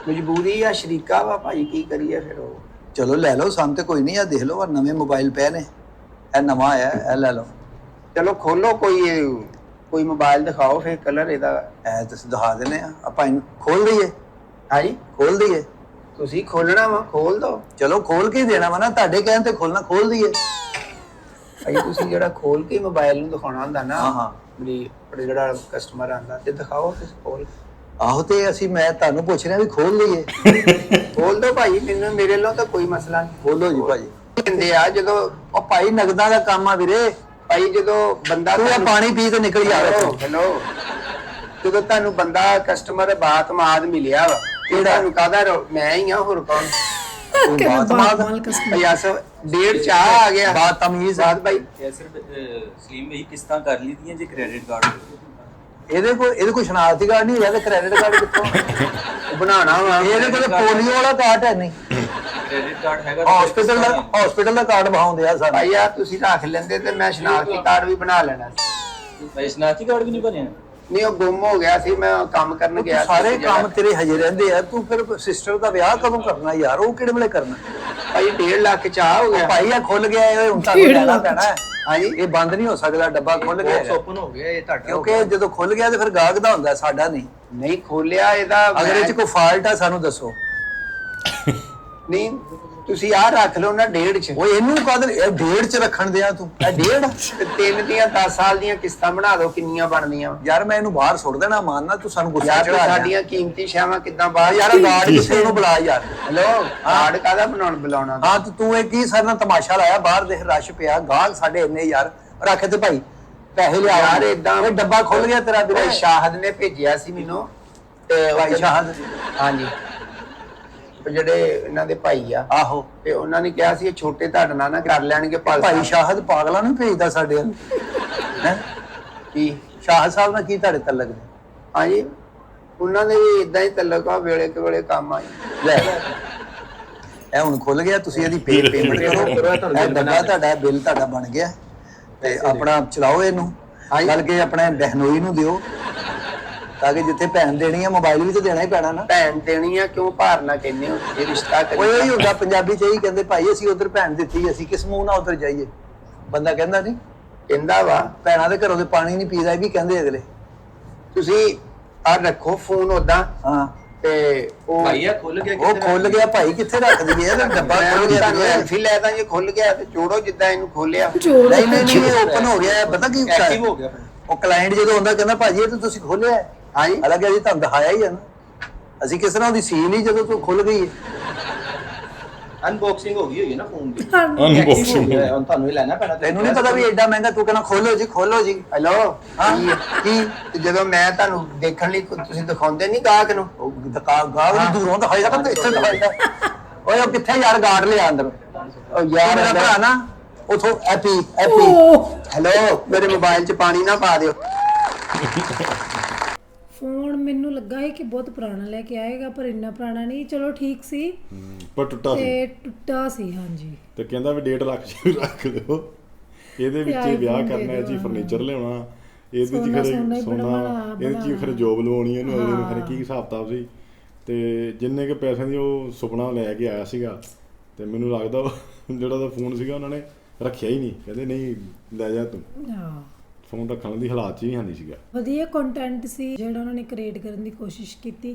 ਮਜਬੂਰੀ ਆ, ਸ਼ਰੀਕਾ ਵਾ ਭਾਈ, ਕੀ ਕਰੀਏ ਫਿਰ ਉਹ। ਚਲੋ ਲੈ ਲਓ, ਸਾਨੂੰ ਤੇ ਕੋਈ ਨਹੀਂ। ਆ ਦੇਖ ਲਓ, ਆ ਨਵੇਂ ਮੋਬਾਈਲ ਪਏ ਨੇ, ਇਹ ਨਵਾਂ ਆਇਆ, ਇਹ ਲੈ ਲਓ। ਚਲੋ ਖੋਲੋ ਕੋਈ ਮੋਬਾਈਲ ਦਿਖਾਓ, ਫਿਰ ਕਲਰ ਇਹਦਾ। ਇਹ ਤੁਸੀਂ ਦਿਖਾ ਦਿੰਦੇ ਆ, ਆਪਾਂ ਇਹਨੂੰ ਖੋਲ ਦਈਏ? ਹਾਂਜੀ ਖੋਲ ਦਈਏ? ਤੁਸੀਂ ਖੋਲਣਾ ਵਾ ਖੋਲ ਦੋ ਚਲੋ ਖੋਲ ਕੇ ਹੀ ਦੇਣਾ ਵਾ ਨਾ, ਤੁਹਾਡੇ ਕਹਿਣ ਤੇ ਖੋਲਣਾ, ਖੋਲ ਦਈਏ। ਭਾਈ ਤੁਸੀਂ ਜਿਹੜਾ ਖੋਲ ਕੇ ਮੋਬਾਈਲ ਨੂੰ ਦਿਖਾਉਣਾ ਹੁੰਦਾ ਨਾ, ਹਾਂ, ਹਾਂ। ਵੀ ਜਿਹੜਾ ਕਸਟਮਰ ਆਂਦਾ ਤੇ ਦਿਖਾਓ ਤੁਸੀਂ ਖੋਲ। ਆਹੋ ਤੇ ਅਸੀਂ, ਮੈਂ ਤੁਹਾਨੂੰ ਪੁੱਛ ਰਿਹਾ ਵੀ ਖੋਲ ਲਈਏ? ਖੋਲ ਦੋ ਭਾਈ, ਮੈਨੂੰ ਮੇਰੇ ਵੱਲੋਂ ਤਾਂ ਕੋਈ ਮਸਲਾ ਨਹੀਂ। ਖੋਲੋ ਜੀ ਭਾਜੀ। ਕਹਿੰਦੇ ਆ ਜਦੋਂ ਉਹ ਭਾਈ ਨਗਦਾਂ ਦਾ ਕੰਮ ਆ ਵੀਰੇ। ਭਾਈ ਜਦੋਂ ਬੰਦਾ ਤੂੰ ਇਹ ਪਾਣੀ ਪੀ ਤੇ ਨਿਕਲ ਜਾ ਰਿਹਾ। ਹੈਲੋ ਜਦੋਂ ਤੁਹਾਨੂੰ ਬੰਦਾ ਕਸਟਮਰ ਬਾਤਮਾਦ ਮਿਲਿਆ ਵਾ, ਇਹ ਤੁਹਾਨੂੰ ਕਾਹਦਾ ਮੈਂ ਹੀ ਆ, ਹੋਰ ਕੌਣ? ਮਾਲ ਕਸਟਮਰ ਭਈਆ ਸਭ 1.5 ਚਾਹ ਆ ਗਿਆ। ਬਾਤ ਤਮੀਜ਼ ਬਾਤ ਭਾਈ ਇਹ ਸਿਰਫ ਸਲੀਮ ਵੀ ਕਿਸ਼ਤਾਂ ਕਰ ਲਈ ਦੀਆਂ ਜੇ ਕ੍ਰੈਡਿਟ ਕਾਰਡ ਇਹਦੇ ਕੋਲ ਸ਼ਨਾਖਤੀ ਕਾਰਡ ਨਹੀਂ ਹੈਗਾ ਤੇ ਕ੍ਰੈਡਿਟ ਕਾਰਡ ਕਿੱਥੋਂ ਬਣਾਉਣਾ ਵਾ। ਇਹਦੇ ਕੋਲ ਪੋਲੀਓ ਵਾਲਾ ਕਾਰਡ ਹੈ ਨਹੀਂ। ਕ੍ਰੈਡਿਟ ਕਾਰਡ ਹੈਗਾ ਹਸਪੀਟਲ ਦਾ ਕਾਰਡ ਬਹਾਉਂਦੇ ਆ ਸਾਨੂੰ। ਭਾਈ ਆ ਤੁਸੀਂ ਰੱਖ ਲੈਂਦੇ ਤੇ ਮੈਂ ਸ਼ਨਾਖਤੀ ਕਾਰਡ ਵੀ ਬਣਾ ਲੈਣਾ ਸੀ। ਭਾਈ ਸ਼ਨਾਖਤੀ ਕਾਰਡ ਵੀ ਨਹੀਂ ਬਣਿਆ। ਨਹੀਂ ਉਹ ਗੁੰਮ ਹੋ ਗਿਆ ਸੀ, ਮੈਂ ਕੰਮ ਕਰਨ ਗਿਆ ਸੀ। ਸਾਰੇ ਕੰਮ ਤੇਰੇ ਹਜੇ ਰਹਿੰਦੇ ਆ। ਤੂੰ ਫਿਰ ਸਿਸਟਰ ਦਾ ਵਿਆਹ ਕਦੋਂ ਕਰਨਾ ਯਾਰ? ਉਹ ਕਿਹੜੇ ਵੇਲੇ ਕਰਨਾ? ਭਾਈ 1.5 ਲੱਖ ਚਾਹ ਹੋ ਗਿਆ। ਭਾਈ ਆ ਖੁੱਲ ਗਿਆ ਇਹ, ਹੁਣ ਤੁਹਾਨੂੰ ਲੈਣਾ ਪੈਣਾ ਹੈ। ਹਾਂਜੀ ਇਹ ਬੰਦ ਨਹੀਂ ਹੋ ਸਕਦਾ, ਡੱਬਾ ਖੁੱਲ ਗਿਆ ਹੈਗਾ। ਓਪਨ ਹੋ ਗਿਆ ਇਹ ਤੁਹਾਡਾ। ਕਿਉਂਕਿ ਜਦੋਂ ਖੁੱਲ ਗਿਆ ਤੇ ਫਿਰ ਗਾਹਕ ਦਾ ਹੁੰਦਾ, ਸਾਡਾ ਨਹੀਂ। ਨਹੀਂ ਖੋਲਿਆ ਇਹਦਾ। ਅਗਰ ਇਹ 'ਚ ਕੋਈ ਫਾਲਟ ਆ ਸਾਨੂੰ ਦੱਸੋ। ਨਹੀਂ ਤੁਸੀਂ ਆਹ ਰੱਖ ਲਓ ਨਾ 1.5 ਚ। ਉਹ ਇਹਨੂੰ ਕਾਦਰ 1.5 ਚ ਰੱਖਣ ਦਿਆਂ ਤੂੰ? ਇਹ 1.5 ਤੇ 3 ਦੀਆਂ 10 ਸਾਲ ਦੀਆਂ ਕਿਸ਼ਤਾਂ ਬਣਾ ਦਿਓ, ਕਿੰਨੀਆਂ ਬਣਦੀਆਂ? ਯਾਰ ਮੈਂ ਇਹਨੂੰ ਬਾਹਰ ਸੁੱਟ ਦੇਣਾ, ਮਾਨਨਾ ਤੂੰ ਸਾਨੂੰ ਗੁੱਸਾ ਯਾਰ ਚੜਾ ਸਾਡੀਆਂ ਕੀਮਤੀ ਸ਼ਾਵਾਂ ਕਿੱਦਾਂ ਬਾਹਰ? ਯਾਰ ਗਾਰਡ ਕਿਸੇ ਨੂੰ ਬੁਲਾ ਯਾਰ। ਹੈਲੋ ਕਾਰਡ ਕਾਹਦਾ ਬੁਲਾਉਣਾ? ਹਾਂ ਤੇ ਤੂੰ ਇਹ ਕੀ ਸਾਡੇ ਨਾਲ ਤਮਾਸ਼ਾ ਲਾਇਆ? ਬਾਹਰ ਦੇਖ ਰਸ਼ ਪਿਆ, ਗਾਹਕ ਸਾਡੇ ਇੰਨੇ ਯਾਰ। ਰੱਖ ਤੇ ਭਾਈ ਪੈਸੇ ਲਿਆ ਯਾਰ ਏਦਾਂ ਇਹ ਡੱਬਾ ਖੁੱਲ ਗਿਆ ਤੇਰਾ ਵੀਰੇ। ਭਾਈ ਸ਼ਾਹਦ ਨੇ ਭੇਜਿਆ ਸੀ ਮੈਨੂੰ, ਤੇ ਭਾਈ ਸ਼ਾਹਦ? ਹਾਂਜੀ ਉਹ ਜਿਹੜੇ ਇਹਨਾਂ ਦੇ ਭਾਈ ਆ, ਆਹੋ ਤੇ ਉਹਨਾਂ ਨੇ ਕਿਹਾ ਸੀ ਇਹ ਛੋਟੇ ਤੁਹਾਡੇ ਨਾਲ ਨਾ ਕਰ ਲੈਣਗੇ ਭਾਈ ਭਾਈ ਸ਼ਾਹਦ ਪਾਗਲਾਂ ਨੂੰ ਭੇਜਦਾ ਸਾਡੇ ਵੱਲ ਹੈ। ਕੀ ਸ਼ਾਹਦ ਸਾਹਿਬ ਨਾਲ ਕੀ ਤੁਹਾਡੇ ਤਲਕ ਨੇ? ਹਾਂਜੀ ਉਹਨਾਂ ਦੇ ਵੀ ਇਦਾਂ ਹੀ ਤਲਕ ਆ, ਵੇਲੇ ਕੇ ਵੇਲੇ ਕੰਮ ਆਈ। ਲੈ ਇਹ ਹੁਣ ਖੁੱਲ ਗਿਆ, ਤੁਸੀਂ ਇਹਦੀ ਪੇਮੈਂਟ ਕਰੋ। ਇਹ ਡੱਬਾ ਤੁਹਾਡਾ, ਬਿੱਲ ਤੁਹਾਡਾ ਬਣ ਗਿਆ ਤੇ ਆਪਣਾ ਚਲਾਓ ਇਹਨੂੰ। ਬਲਕਿ ਆਪਣੇ ਬਹਿਨੋਈ ਨੂੰ ਦਿਓ, ਤਾਂ ਕਿ ਜਿੱਥੇ ਭੈਣ ਦੇਣੀ ਆ ਮੋਬਾਈਲ ਵੀ ਤਾਂ ਦੇਣਾ ਹੀ ਪੈਣਾ ਨਾ। ਭੈਣ ਦੇਣੀ ਆ ਕਿਉਂ ਭਾਰਨਾ ਕਹਿੰਦੇ ਹੋ? ਇਹ ਰਿਸ਼ਤਾ ਉਹ ਇਹੀ ਹੁੰਦਾ ਪੰਜਾਬੀ ਚ, ਇਹੀ ਕਹਿੰਦੇ ਭਾਈ ਅਸੀਂ ਉਧਰ ਭੈਣ ਦਿੱਤੀ, ਅਸੀਂ ਕਿਸ ਮੂੰਹ ਨਾਲ ਉਧਰ ਜਾਈਏ? ਬੰਦਾ ਕਹਿੰਦਾ ਨਹੀਂ, ਕਹਿੰਦਾ ਵਾ ਭੈਣਾਂ ਦੇ ਘਰੋਂ ਦੇ ਪਾਣੀ ਨਹੀਂ ਪੀਦਾ, ਇਹ ਵੀ ਕਹਿੰਦੇ ਅਗਲੇ। ਤੁਸੀਂ ਆ ਰੱਖੋ ਫੋਨ ਓਦਾਂ, ਹਾਂ ਤੇ ਉਹ ਭਾਈ ਆ ਖੁੱਲ ਗਿਆ ਉਹ ਖੁੱਲ ਗਿਆ ਭਾਈ, ਕਿੱਥੇ ਰੱਖ ਦਈਏ ਇਹਦਾ ਡੱਬਾ ਮੈਂ ਖੁੱਲ ਗਿਆ ਤੁਹਾਨੂੰ ਤੇ ਐਲਫੀ ਲੈ ਦਾਂ, ਜੇ ਖੁੱਲ ਗਿਆ ਤੇ ਜੋੜੋ ਜਿੱਦਾਂ ਇਹਨੂੰ ਖੋਲਿਆ। ਚੋਰ ਨਹੀਂ ਨਹੀਂ ਨਹੀਂ, ਇਹ ਓਪਨ ਹੋ ਗਿਆ ਹੈ। ਪਤਾ ਕੀ ਐਕਟਿਵ ਹੋ ਗਿਆ ਫਿਰ। ਉਹ ਕਲਾਇੰਟ ਜਦੋਂ ਹੁੰਦਾ ਕਹਿੰਦਾ ਭਾਜੀ ਇਹ ਤਾਂ ਤੁਸੀਂ ਖੋਲਿਆ ਹੈ। ਹਾਂਜੀ ਹਾਲਾਂਕਿ ਅਸੀਂ ਤੁਹਾਨੂੰ ਦਿਖਾਇਆ ਹੀ ਹੈ ਨਾ, ਅਸੀਂ ਕਿਸ ਤਰ੍ਹਾਂ ਉਹਦੀ ਸੀਲ ਹੀ ਜਦੋਂ ਤੋਂ ਖੁੱਲ ਗਈ ਹੈ। ਅਨਬਾਕਸਿੰਗ ਹੋ ਗਈ ਹੋਈ ਹੈ ਨਾ ਫੋਨ ਦੀ। Unboxing Active ਹੋ ਗਿਆ, ਹੁਣ ਤੁਹਾਨੂੰ ਇਹ ਲੈਣਾ ਪੈਣਾ। ਤੈਨੂੰ ਨਹੀਂ ਪਤਾ ਵੀ ਐਡਾ ਮਹਿੰਗਾ, ਤੂੰ ਕਹਿੰਦਾ ਖੋਲੋ ਜੀ। ਹੈਲੋ ਹਾਂ ਕੀ ਤੇ ਜਦੋਂ ਮੈਂ ਤੁਹਾਨੂੰ ਦੇਖਣ ਲਈ ਤੁਸੀਂ ਦਿਖਾਉਂਦੇ ਨਹੀਂ ਗਾਹਕ ਨੂੰ? ਉਹ ਗਾਹ ਨੂੰ ਦੂਰੋਂ ਦਿਖਾਏਗਾ ਤਾਂ ਇੱਥੇ ਦਿਖਾਏਗਾ। ਓਏ ਉਹ ਕਿੱਥੇ ਯਾਰ ਗਾਰਡ ਲਿਆ ਅੰਦਰ। ਉਹ ਯਾਰ ਯਾਰ ਮੇਰਾ ਭਰਾ ਨਾ ਉਥੋਂ ਐਪੀ ਓਹ, ਹੈਲੋ ਮੇਰੇ ਮੋਬਾਈਲ 'ਚ ਪਾਣੀ ਨਾ ਪਾ ਦਿਓ। ਫੋਨ ਮੈਨੂੰ ਲੱਗਾ ਹੈ ਕਿ ਬਹੁਤ ਪੁਰਾਣਾ ਲੈ ਕੇ ਆਏਗਾ, ਪਰ ਇੰਨਾ ਪੁਰਾਣਾ ਨਹੀਂ, ਚਲੋ ਠੀਕ ਸੀ ਪਰ ਟੁੱਟਾ ਸੀ ਤੇ ਟੁੱਟਾ ਸੀ। ਹਾਂਜੀ ਤੇ ਕਹਿੰਦਾ ਵੀ 1.5 ਲੱਖ ਜੀ ਰੱਖ ਦਿਓ, ਇਹਦੇ ਵਿੱਚ ਹੀ ਵਿਆਹ ਕਰਨਾ ਹੈ ਜੀ, ਫਰਨੀਚਰ ਲਿਆਉਣਾ, ਇਹਦੇ ਚ ਖਰੇ ਸੋਨਾ ਹੀ ਸੋਨਾ, ਬਣਾਉਣਾ, ਇਹਦੇ ਚ ਹੀ ਖਰੇ ਜੋਬ ਲਵਾਉਣੀ ਇਹਨੂੰ, ਅਗਲੇ ਨੂੰ ਖਰੇ ਕੀ ਹਿਸਾਬ ਕਿਤਾਬ ਸੀ। ਤੇ ਜਿੰਨੇ ਕੇ ਪੈਸਿਆਂ ਦੀ ਉਹ ਸੁਪਨਾ ਲੈ ਕੇ ਆਇਆ ਸੀਗਾ, ਤੇ ਮੈਨੂੰ ਲੱਗਦਾ ਜਿਹੜਾ ਉਹਦਾ ਫੋਨ ਸੀਗਾ ਉਹਨਾਂ ਨੇ ਰੱਖਿਆ ਹੀ ਨਹੀਂ, ਕਹਿੰਦੇ ਨਹੀਂ ਲੈ ਜਾ ਤੂੰ। ਹਾਂ, ਫੋਨ ਰੱਖਣ ਦੀ ਹਾਲਾਤ 'ਚ ਹੀ ਨਹੀਂ ਸੀਗਾ। ਵਧੀਆ ਕੰਟੈਂਟ ਸੀ ਜਿਹੜਾ ਉਹਨਾਂ ਨੇ ਕ੍ਰੀਏਟ ਕਰਨ ਦੀ ਕੋਸ਼ਿਸ਼ ਕੀਤੀ,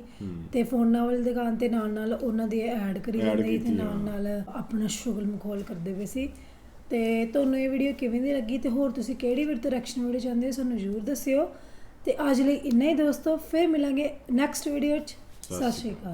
ਤੇ ਫੋਨਾਂ ਵਾਲੀ ਦੁਕਾਨ ਤੇ ਨਾਲ ਨਾਲ ਉਹਨਾਂ ਦੀ ਐਡ ਕਰੀ ਜਾਂਦੇ ਸੀ ਤੇ ਨਾਲ ਨਾਲ ਆਪਣਾ ਸ਼ੁਗਲ ਮਖੌਲ ਕਰਦੇ ਪਏ ਸੀ। ਤੇ ਤੁਹਾਨੂੰ ਇਹ ਵੀਡੀਓ ਕਿਵੇਂ ਦੀ ਲੱਗੀ ਤੇ ਹੋਰ ਤੁਸੀਂ ਕਿਹੜੀ ਵੀਡੀਓ ਤੇ ਰਿਐਕਸ਼ਨ ਵੀਡੀਓ ਚਾਹੁੰਦੇ ਹੋ ਸਾਨੂੰ ਜ਼ਰੂਰ ਦੱਸਿਓ। ਤੇ ਅੱਜ ਲਈ ਇੰਨਾ ਹੀ ਦੋਸਤੋ, ਫਿਰ ਮਿਲਾਂਗੇ ਨੈਕਸਟ ਵੀਡੀਓ 'ਚ। ਸਤਿ ਸ਼੍ਰੀ ਅਕਾਲ।